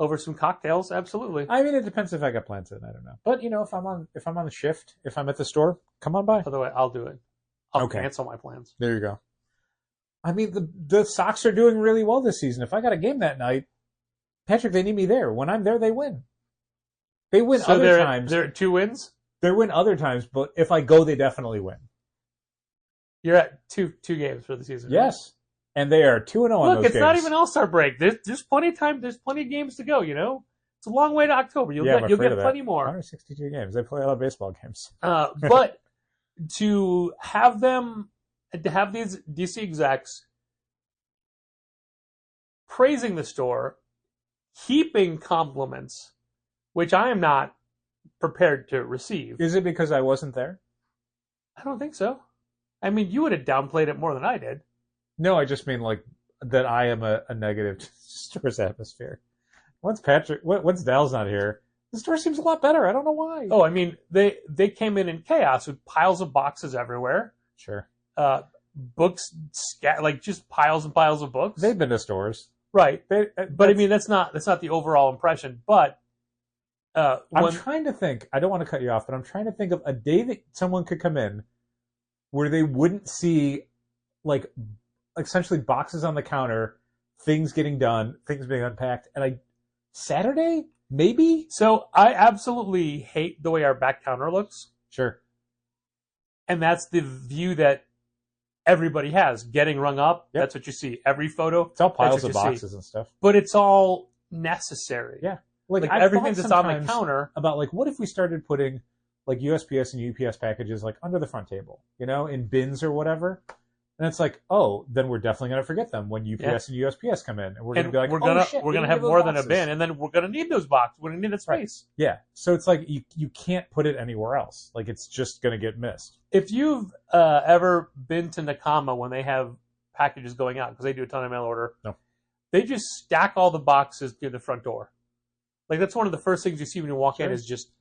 over some cocktails, absolutely. I mean, it depends if I got plans in. I don't know. But, if I'm on the shift, if I'm at the store, come on by. Otherwise, I'll do it. I'll cancel my plans. There you go. I mean, the Sox are doing really well this season. If I got a game that night, Patrick, they need me there. When I'm there, they win. They win So other times. They're at 2 wins? They win other times, but if I go, they definitely win. You're at two games for the season. Yes. Right? And they are 2-0 on those games. Look, it's not even All-Star break. There's plenty of time. There's plenty of games to go, It's a long way to October. You'll get plenty more. 162 games. They play a lot of baseball games. But to have these DC execs praising the store, heaping compliments, which I am not prepared to receive. Is it because I wasn't there? I don't think so. I mean, you would have downplayed it more than I did. No, I just mean like that I am a negative to the store's atmosphere. Once Dell's not here, the store seems a lot better. I don't know why. Oh, I mean, they came in chaos with piles of boxes everywhere. Sure. Books, like just piles and piles of books. They've been to stores. Right. But I mean, that's not the overall impression. But I'm trying to think. I don't want to cut you off, but I'm trying to think of a day that someone could come in where they wouldn't see like essentially boxes on the counter, things getting done, things being unpacked, and Saturday maybe. So I absolutely hate the way our back counter looks. Sure. And that's the view that everybody has, getting rung up. Yep. That's what you see. Every photo. It's all piles of boxes and stuff. But it's all necessary. Yeah. Like everything that's on the counter. About like, what if we started putting like USPS and UPS packages like under the front table, in bins or whatever? And it's like, oh, then we're definitely going to forget them when UPS and USPS come in. And we're going to be like, we're going to have more than a bin, and then we're going to need those boxes. We're going to need that space. Right. Yeah. So it's like you can't put it anywhere else. Like it's just going to get missed. If you've ever been to Nakama when they have packages going out, because they do a ton of mail order, no. they just stack all the boxes near the front door. Like, that's one of the first things you see when you walk in is just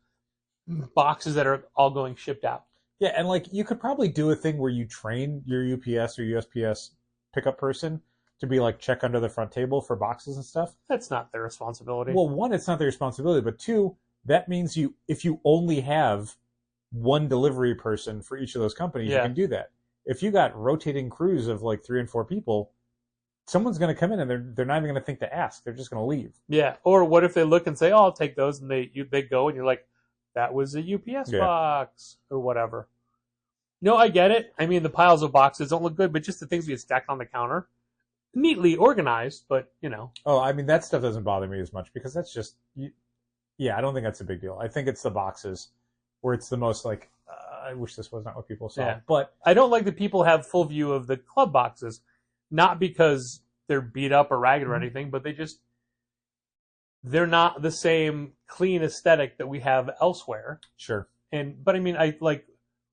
boxes that are all going shipped out. Yeah, and like you could probably do a thing where you train your UPS or USPS pickup person to be like check under the front table for boxes and stuff. That's not their responsibility. Well, one, it's not their responsibility, but two, that means if you only have one delivery person for each of those companies, you can do that. If you got rotating crews of like 3 and 4 people, someone's going to come in and they're not even going to think to ask. They're just going to leave. Yeah. Or what if they look and say, "Oh, I'll take those," and they go and you're like, "That was a UPS box," or whatever. No, I get it. I mean, the piles of boxes don't look good, but just the things we had stacked on the counter, neatly organized. But Oh, I mean, that stuff doesn't bother me as much because that's just, I don't think that's a big deal. I think it's the boxes where it's the most like, I wish this was not what people saw. Yeah. But I don't like that people have full view of the club boxes, not because they're beat up or ragged or anything, but they're not the same clean aesthetic that we have elsewhere. Sure. But I mean,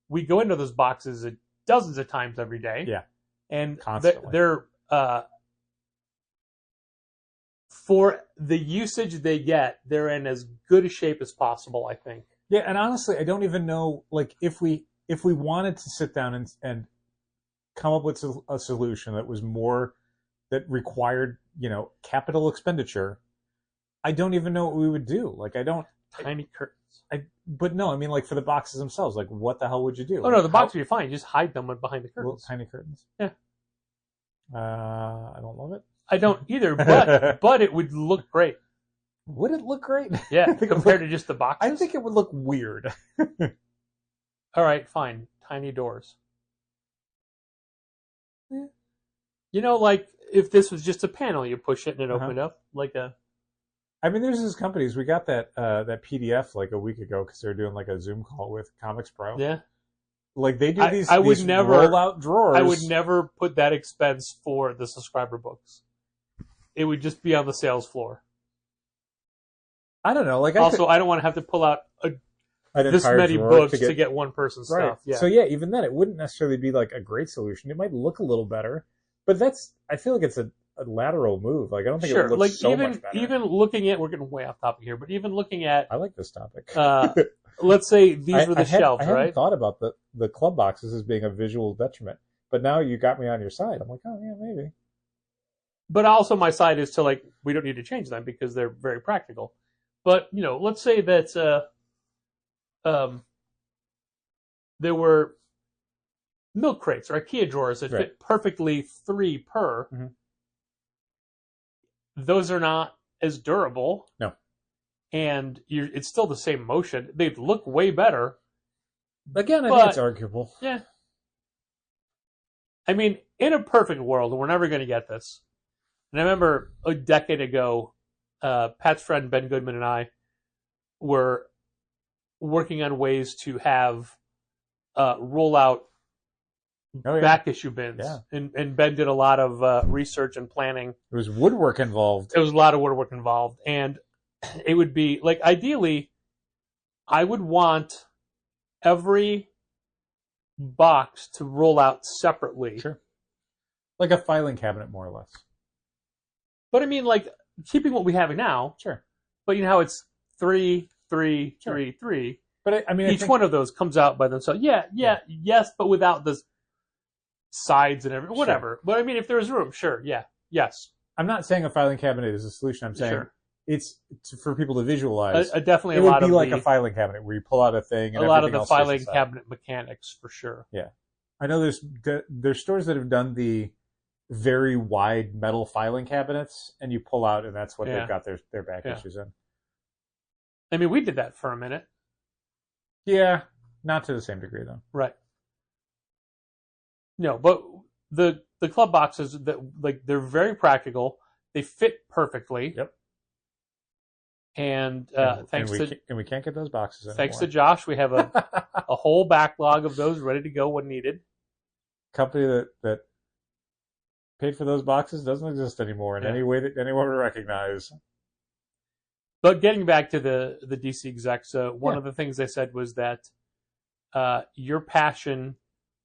we go into those boxes dozens of times every day. Yeah. And constantly. they're for the usage they get, they're in as good a shape as possible, I think. Yeah, and honestly, I don't even know, like, if we wanted to sit down and come up with a solution that required, capital expenditure, I don't even know what we would do. Like, Tiny curtains. But no, I mean, like, for the boxes themselves, like, what the hell would you do? Oh, no, the boxes you're fine. You just hide them behind the curtains. Little tiny curtains. Yeah. I don't love it. I don't either, but it would look great. Would it look great? Yeah, compared to just the boxes? I think it would look weird. All right, fine. Tiny doors. Yeah. Like, if this was just a panel, you push it and it opened up like a... I mean, there's these companies. We got that PDF like a week ago because they were doing like a Zoom call with Comics Pro. Yeah. Like they do these roll-out drawers. I would never put that expense for the subscriber books. It would just be on the sales floor. I don't know. Like, I don't want to have to pull out this many books to get one person's stuff. Yeah. So yeah, even then, it wouldn't necessarily be like a great solution. It might look a little better, but I feel like it's a lateral move. Like, I don't think it would look so much better. Even looking at, we're getting way off topic here, but even looking at, I like this topic. Let's say these were the shelves, I right? hadn't thought about the club boxes as being a visual detriment, but now you got me on your side. I'm like, oh yeah, maybe. But also my side is to like, we don't need to change them because they're very practical. But, let's say that there were milk crates or IKEA drawers that fit perfectly 3 per. Mm-hmm. Those are not as durable. No. And it's still the same motion. They'd look way better. Again, I think it's arguable. Yeah. I mean, in a perfect world, and we're never going to get this. And I remember a decade ago, Pat's friend Ben Goodman and I were working on ways to have roll-out back issue bins. Yeah. And Ben did a lot of research and planning. There was woodwork involved. There was a lot of woodwork involved. And it would be, like, ideally, I would want every box to roll out separately. Sure. Like a filing cabinet, more or less. But I mean, like, keeping what we have now. Sure. But you know how it's 3, 3, 3, 3. But I mean, each one of those comes out by themselves. Yes, but without the sides and everything, whatever. But I mean, if there's room, sure, yes. I'm not saying a filing cabinet is a solution. I'm saying it's for people to visualize. Definitely, it would be like a filing cabinet where you pull out a thing. And a lot of the else filing cabinet mechanics, for sure. Yeah, I know there's stores that have done the very wide metal filing cabinets, and you pull out, and that's what they've got their back issues in. I mean, we did that for a minute. Yeah, not to the same degree though. Right. No, but the club boxes they're very practical. They fit perfectly. Yep. And we can't get those boxes anymore. Thanks to Josh, we have a whole backlog of those ready to go when needed. Company that paid for those boxes doesn't exist anymore in any way that anyone would recognize. But getting back to the DC execs, one of the things they said was that your passion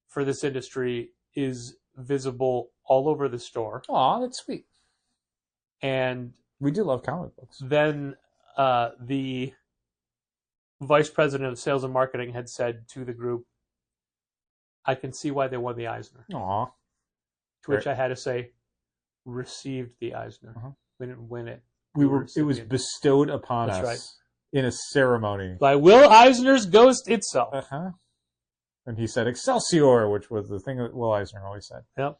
for this industry is visible all over the store. Aw, that's sweet. And We do love comic books. then the vice president of sales and marketing had said to the group, I can see why they won the Eisner. Aw. To which I had to say, received the Eisner. Uh-huh. We didn't win it. It was recipients. bestowed upon That's us right. in a ceremony. By Will Eisner's ghost itself. Uh-huh. And he said Excelsior, which was the thing that Will Eisner always said. Yep.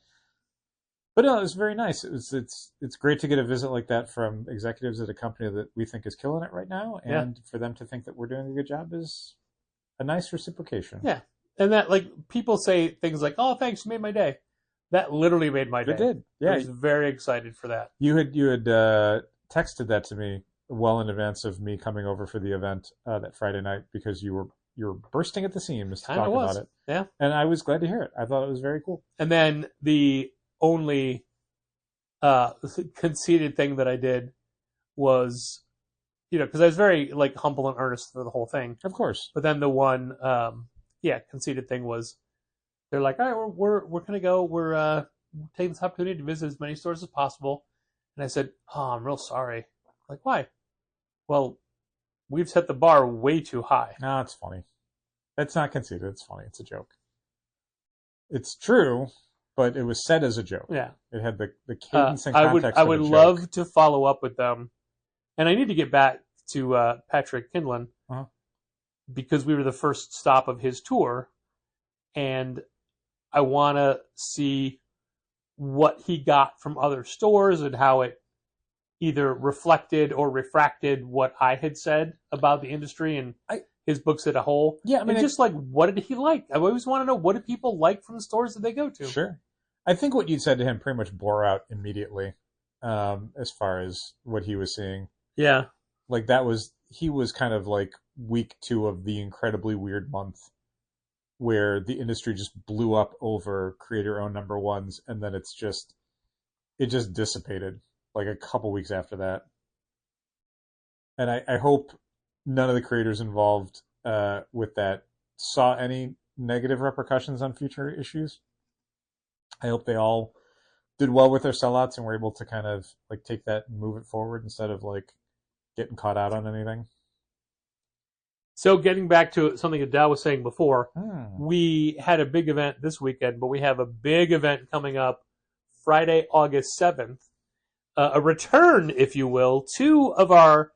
But no, it was very nice. It's great to get a visit like that from executives at a company that we think is killing it right now, and for them to think that we're doing a good job is a nice reciprocation. Yeah. And that, like, people say things like, oh, thanks, you made my day. That literally made my day. It did. Yeah. I was very excited for that. You had texted that to me well in advance of me coming over for the event that Friday night because you were bursting at the seams to Kinda talk was. about it. Yeah. And I was glad to hear it. I thought it was very cool. And then the only conceited thing that I did was, because I was very, like, humble and earnest for the whole thing. Of course. But then the one, conceited thing was, they're like, all right, we're going to go. We're taking this opportunity to visit as many stores as possible. And I said, oh, I'm real sorry. Like, why? Well, we've set the bar way too high. No, it's funny. It's not conceited. It's funny. It's a joke. It's true, but it was said as a joke. Yeah. It had the cadence and I context would of a joke. love to follow up with them. And I need to get back to Patrick Kindlon Uh-huh. because we were the first stop of his tour. And I want to see what he got from other stores and how it either reflected or refracted what I had said about the industry and his books as a whole. Yeah, I mean, and just like, what did he like? I always want to know, what do people like from the stores that they go to? Sure. I think what you said to him pretty much bore out immediately as far as what he was seeing. Yeah. Like he was kind of like week 2 of the incredibly weird month where the industry just blew up over creator-owned number ones, and then it just dissipated like a couple weeks after that. And I hope none of the creators involved with that saw any negative repercussions on future issues. I hope they all did well with their sellouts and were able to kind of like take that and move it forward instead of like getting caught out on anything. So getting back to something that Dow was saying before, we had a big event this weekend, but we have a big event coming up Friday, August 7th. A return, if you will, 2 of our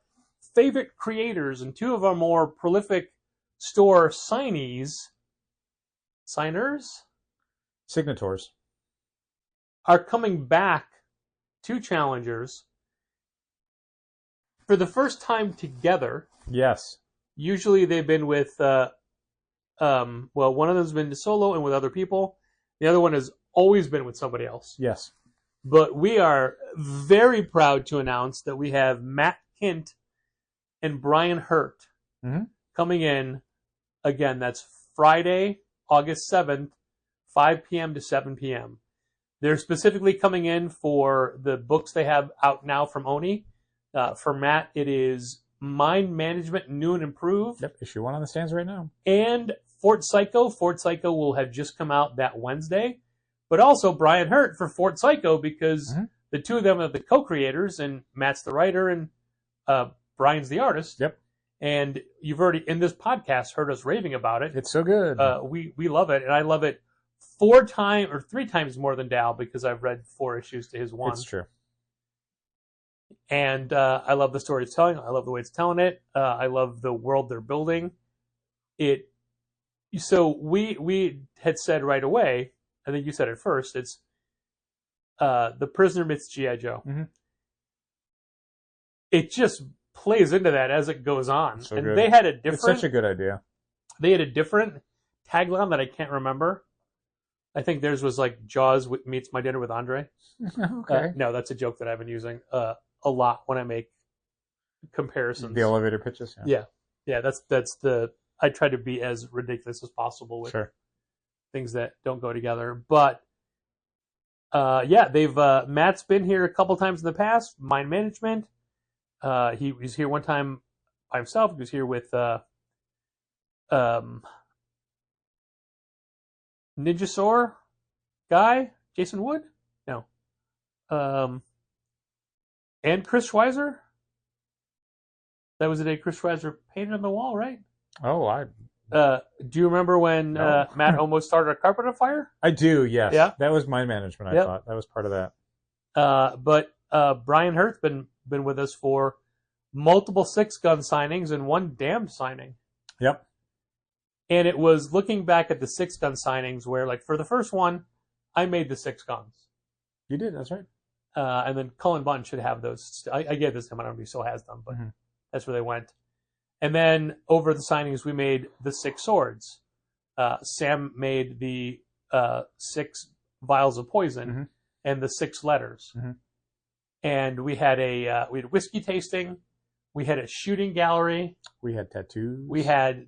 favorite creators and 2 of our more prolific store signers, Signators. are coming back to Challengers for the first time together. Yes. Usually they've been with, one of them's been solo and with other people. The other one has always been with somebody else. Yes. But we are very proud to announce that we have Matt KINDT and BRIAN HURTT coming in. Again, that's Friday, August 7th, 5 p.m. to 7 p.m. They're specifically coming in for the books they have out now from Oni. For Matt, it is Mind Management New and Improved. Yep, issue 1 on the stands right now. And Fort Psycho. Fort Psycho will have just come out that Wednesday. But also BRIAN HURTT for Fort Psycho because the 2 of them are the co-creators, and Matt's the writer and Brian's the artist. Yep. And you've already, in this podcast, heard us raving about it. It's so good. We love it, and I love it 3 times more than Dal because I've read 4 issues to his 1. It's true. And I love the story it's telling. I love the way it's telling it. I love the world they're building. So we had said right away, I think you said it first, it's The Prisoner meets G.I. Joe. It just plays into that as it goes on. So and good. they had a different... It's such a good idea. They had a different tagline that I can't remember. I think theirs was like Jaws meets My Dinner with Andre. Okay. No, that's a joke that I've been using a lot when I make comparisons. The elevator pitches? Yeah. That's the... I try to be as ridiculous as possible with things that don't go together. But, they've... Matt's been here a couple times in the past. Mind Management. He was here one time by himself. He was here with Ninjasaur guy, Jason Wood? No. And Chris Schweizer. That was the day Chris Schweizer painted on the wall, right? Oh, Do you remember when No. Matt almost started a carpet on fire? I do, yes. Yeah. That was my management, I Yep. thought. That was part of that. But Brian Hurtt's been with us for multiple 6-gun signings and one damned signing. Yep. And it was looking back at the 6-gun signings where, like, for the first one, I made the 6 guns. You did, that's right. And then Cullen Bunn should have those. I gave this to him. I don't know if he still has them, but Mhm. that's where they went. And then over the signings, we made the 6 swords. Sam made the 6 vials of poison Mhm. and the 6 letters. Mhm. And we had we had whiskey tasting. We had a shooting gallery. We had tattoos. We had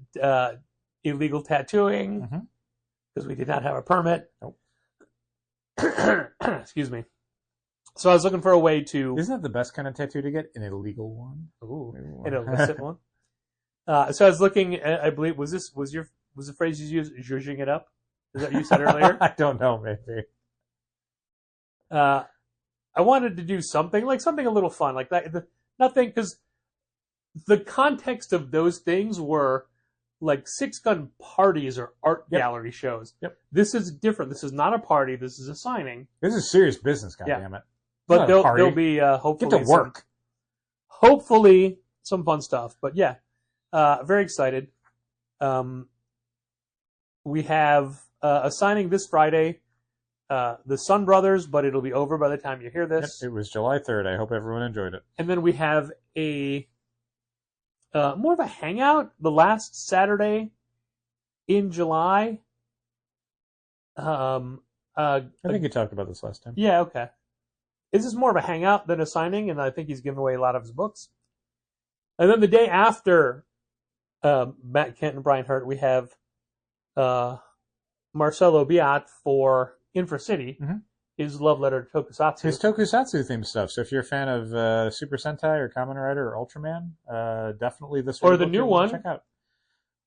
illegal tattooing Mhm. because we did not have a permit. Nope. Excuse me. So I was looking for a way to... Isn't that the best kind of tattoo to get? An illegal one? Ooh, an illicit one. So I was looking. I believe was the phrase you used? Zhuzhing it up. Is that what you said earlier? I don't know, maybe. I wanted to do something a little fun, like that. Nothing, because the context of those things were like 6-gun parties or art gallery shows. Yep. This is different. This is not a party. This is a signing. This is serious business, Yeah. goddammit. But there'll be hopefully Get to work. hopefully some fun stuff. But yeah, very excited. We have a signing this Friday. The Sun Brothers, but it'll be over by the time you hear this. Yep, it was July 3rd. I hope everyone enjoyed it. And then we have a more of a hangout the last Saturday in July. I think you talked about this last time. Yeah, okay. This is more of a hangout than a signing, and I think he's giving away a lot of his books. And then the day after Matt Kent and Brian Hurtt, we have Marcelo Biat for Infracity, Mhm. his love letter to Tokusatsu. His tokusatsu themed stuff. So if you're a fan of Super Sentai or Kamen Rider or Ultraman, definitely this Or the book new you one. Check out.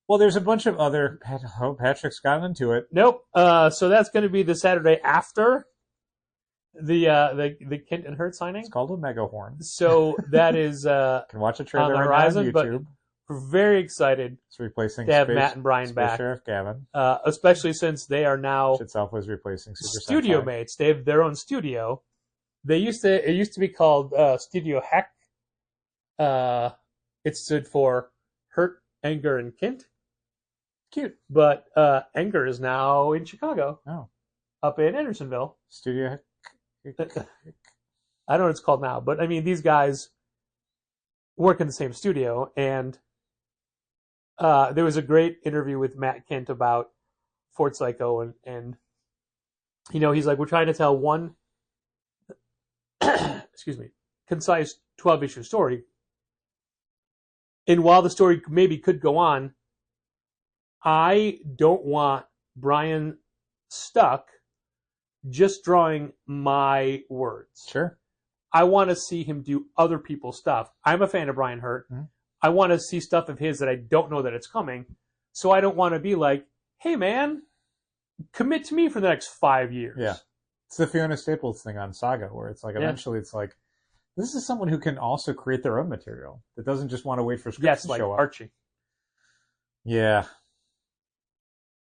Well, there's a bunch of other. Oh, Patrick's gotten into it. Nope. So that's going to be the Saturday after the KINDT and BRIAN signing. It's called a Mega Horn. So that is You can watch a trailer on the right horizon, now but on YouTube. we're very excited It's replacing to have Space, Matt and Brian Space back, Sheriff Gavin, especially since they are now which itself was replacing Super studio Sentai. mates. They have their own studio. It used to be called Studio Heck. It stood for Hurt, Anger, and Kint. Cute. But Anger is now in Chicago, Oh, up in Andersonville. Studio. I don't know what it's called now, but I mean, these guys work in the same studio, and there was a great interview with Matt Kent about Fort Psycho, and you know, he's like, we're trying to tell one, excuse me, concise 12-issue story, and while the story maybe could go on, I don't want Brian stuck just drawing my words. Sure. I want to see him do other people's stuff. I'm a fan of Brian Hurtt. Mm-hmm. I want to see stuff of his that I don't know that it's coming. So I don't want to be like, hey, man, commit to me for the next 5 years. Yeah. It's the Fiona Staples thing on Saga, where it's like, Yeah. eventually it's like, this is someone who can also create their own material, that doesn't just want to wait for scripts Yes, to like show up. Archie. Yeah.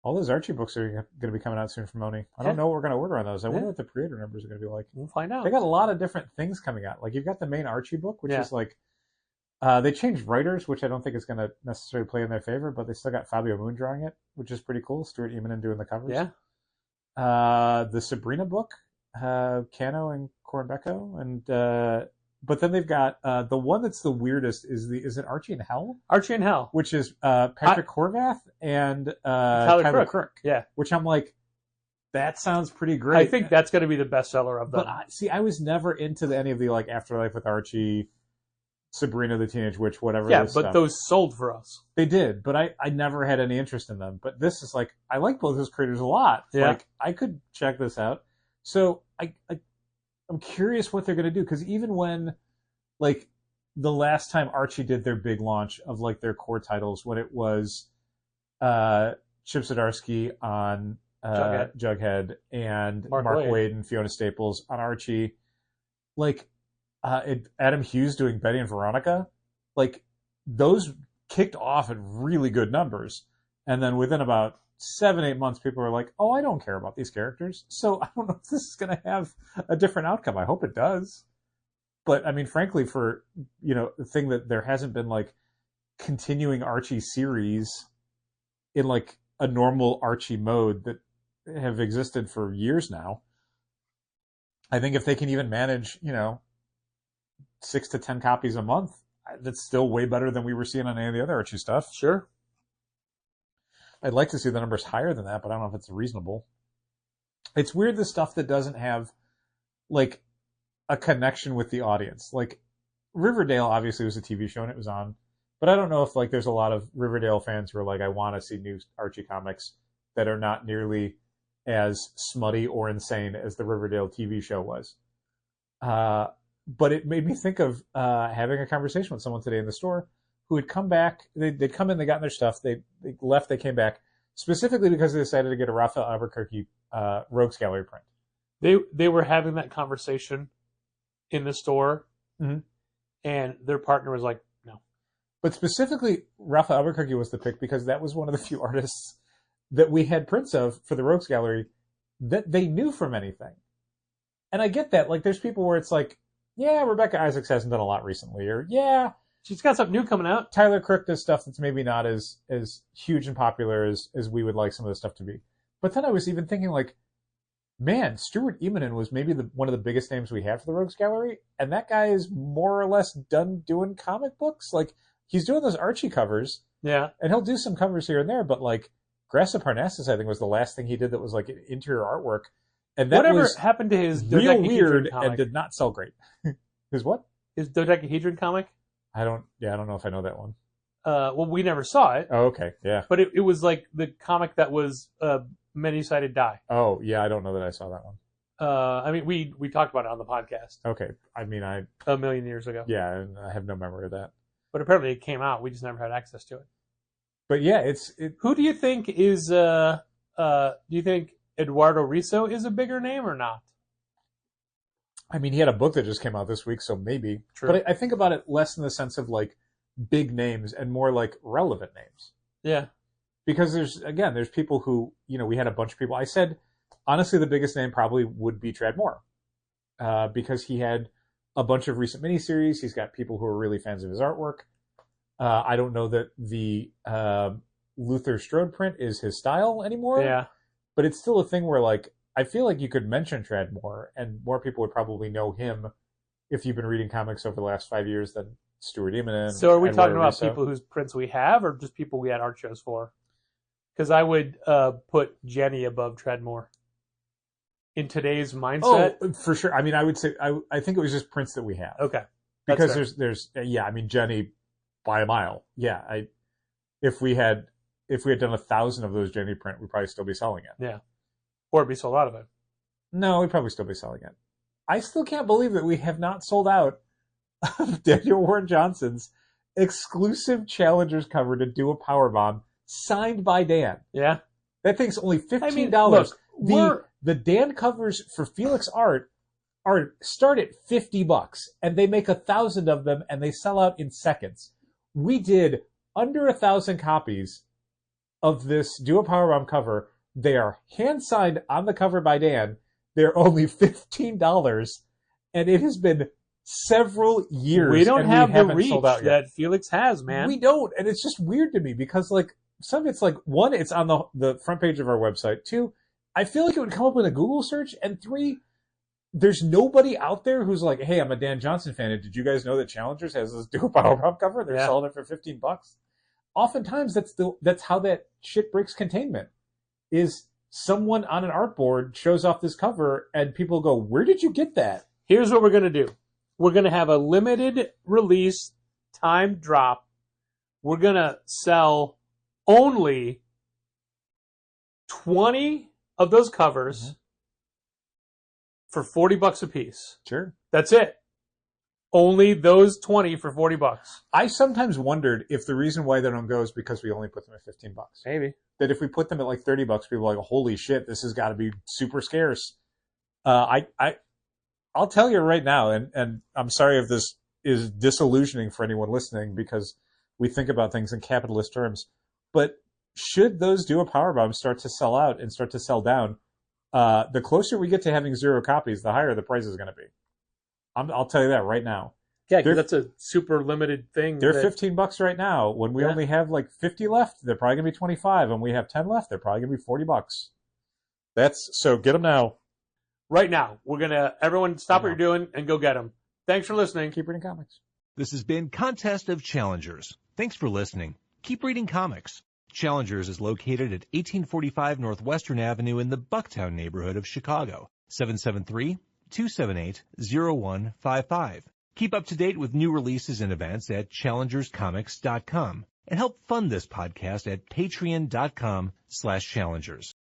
All those Archie books are going to be coming out soon from Oni. I don't know what we're going to order on those. I wonder what the pre-order numbers are going to be like. We'll find out. They got a lot of different things coming out. Like, you've got the main Archie book, which Yeah. is like, they changed writers, which I don't think is going to necessarily play in their favor, but they still got Fabio Moon drawing it, which is pretty cool. Stuart Emanen doing the covers. Yeah. The Sabrina book, Cano and Cornbecco, and but then they've got the one that's the weirdest is it Archie in Hell, Archie in Hell. which is Patrick Horvath and Tyler Tyler Crook. Crook. Yeah. Which I'm like, that sounds pretty great. I think that's going to be the bestseller of them. But I was never into any of the like Afterlife with Archie, Sabrina the Teenage Witch, whatever. Yeah, this but stuff. those sold for us. They did, but I never had any interest in them. But this is like, I like both those creators a lot. Yeah. Like, I could check this out. So I'm curious what they're going to do, because even when, like, the last time Archie did their big launch of like their core titles, when it was Chip Zdarsky on Jughead and Mark Waid. Waid and Fiona Staples on Archie, like, Adam Hughes doing Betty and Veronica, like those kicked off at really good numbers, and then within about 7-8 months, people were like, "Oh, I don't care about these characters." So I don't know if this is going to have a different outcome. I hope it does. But I mean, frankly, for the thing that there hasn't been like continuing Archie series in like a normal Archie mode that have existed for years now. I think if they can even manage, 6 to 10 copies a month, that's still way better than we were seeing on any of the other Archie stuff. Sure. I'd like to see the numbers higher than that, but I don't know if it's reasonable. It's weird, the stuff that doesn't have like a connection with the audience. Like Riverdale obviously was a TV show and it was on, but I don't know if like there's a lot of Riverdale fans who are like, I want to see new Archie comics that are not nearly as smutty or insane as the Riverdale TV show was. But it made me think of having a conversation with someone today in the store who had come back. They'd come in, they got their stuff, they left, they came back specifically because they decided to get a Raphael Albuquerque Rogues Gallery print. They were having that conversation in the store, mm-hmm. and their partner was like, no. But specifically, Raphael Albuquerque was the pick because that was one of the few artists that we had prints of for the Rogues Gallery that they knew from anything. And I get that. Like, there's people where it's like, yeah, Rebecca Isaacs hasn't done a lot recently, or yeah, she's got something new coming out. Tyler Crook does stuff that's maybe not as huge and popular as we would like some of the stuff to be. But then I was even thinking, like, man, Stuart Emanin was maybe one of the biggest names we had for the Rogues Gallery, and that guy is more or less done doing comic books. Like, he's doing those Archie covers, yeah, and he'll do some covers here and there, but like Grass of Parnassus, I think, was the last thing he did that was like interior artwork, and that whatever was happened to his real weird comic? and did not sell great. His what? His Dodecahedron comic? I don't know if I know that one. Well, we never saw it. Oh, okay, yeah. But it was like the comic that was Many-Sided Die. Oh, yeah, I don't know that I saw that one. I mean, we talked about it on the podcast. Okay, I mean, a million years ago. Yeah, and I have no memory of that. But apparently it came out. We just never had access to it. But yeah, Who do you think is? Do you think Eduardo Risso is a bigger name or not? I mean, he had a book that just came out this week, so maybe. True. But I think about it less in the sense of like big names and more like relevant names. Yeah. Because there's people who, we had a bunch of people. I said, honestly, the biggest name probably would be Tradd Moore. Because he had a bunch of recent miniseries. He's got people who are really fans of his artwork. I don't know that the Luther Strode print is his style anymore. Yeah. But it's still a thing where, like, I feel like you could mention Tradd Moore, and more people would probably know him if you've been reading comics over the last 5 years than Stuart Emanin. So are we talking about Risso. people whose prints we have, or just people we had art shows for? Because I would put Jenny above Tradd Moore in today's mindset. Oh, for sure. I mean, I would say I think it was just prints that we have. Okay. Because there's I mean, Jenny by a mile. Yeah, if we had done 1,000 of those Jenny print, we'd probably still be selling it. Yeah. Or it'd be sold out of it. No, we'd probably still be selling it. I still can't believe that we have not sold out of Daniel Warren Johnson's exclusive Challengers cover to do a Powerbomb signed by Dan. Yeah. That thing's only $15. I mean, look, the Dan covers for Felix Art start at $50, and they make 1,000 of them, and they sell out in seconds. We did under 1,000 copies of this Do a Powerbomb cover. They are hand-signed on the cover by Dan. They're only $15, and it has been several years. We don't have the reach that Felix has, man. We don't, and it's just weird to me because, like, some of it's like, one, it's on the front page of our website. Two, I feel like it would come up in a Google search. And three, there's nobody out there who's like, hey, I'm a Dan Johnson fan. And did you guys know that Challengers has this Do a Powerbomb cover? They're selling it for $15. Oftentimes, that's how that shit breaks containment. Is someone on an artboard shows off this cover, and people go, where did you get that? Here's what we're going to do. We're going to have a limited release time drop. We're going to sell only 20 of those covers for $40 a piece. Sure. That's it. Only those 20 for $40. I sometimes wondered if the reason why they don't go is because we only put them at $15. Maybe. That if we put them at like $30, people are like, holy shit, this has got to be super scarce. I'll tell you right now, and I'm sorry if this is disillusioning for anyone listening because we think about things in capitalist terms, but should those do a powerbomb start to sell out and start to sell down, the closer we get to having 0 copies, the higher the price is going to be. I'll tell you that right now. Yeah, because that's a super limited thing. They're $15 right now. When we only have like 50 left, they're probably going to be 25. And we have 10 left, they're probably going to be $40. So get them now. Right now. Everyone stop what you're doing and go get them. Thanks for listening. Keep reading comics. This has been Contest of Challengers. Thanks for listening. Keep reading comics. Challengers is located at 1845 Northwestern Avenue in the Bucktown neighborhood of Chicago. 773-278-0155. Keep up to date with new releases and events at challengerscomics.com and help fund this podcast at patreon.com/challengers.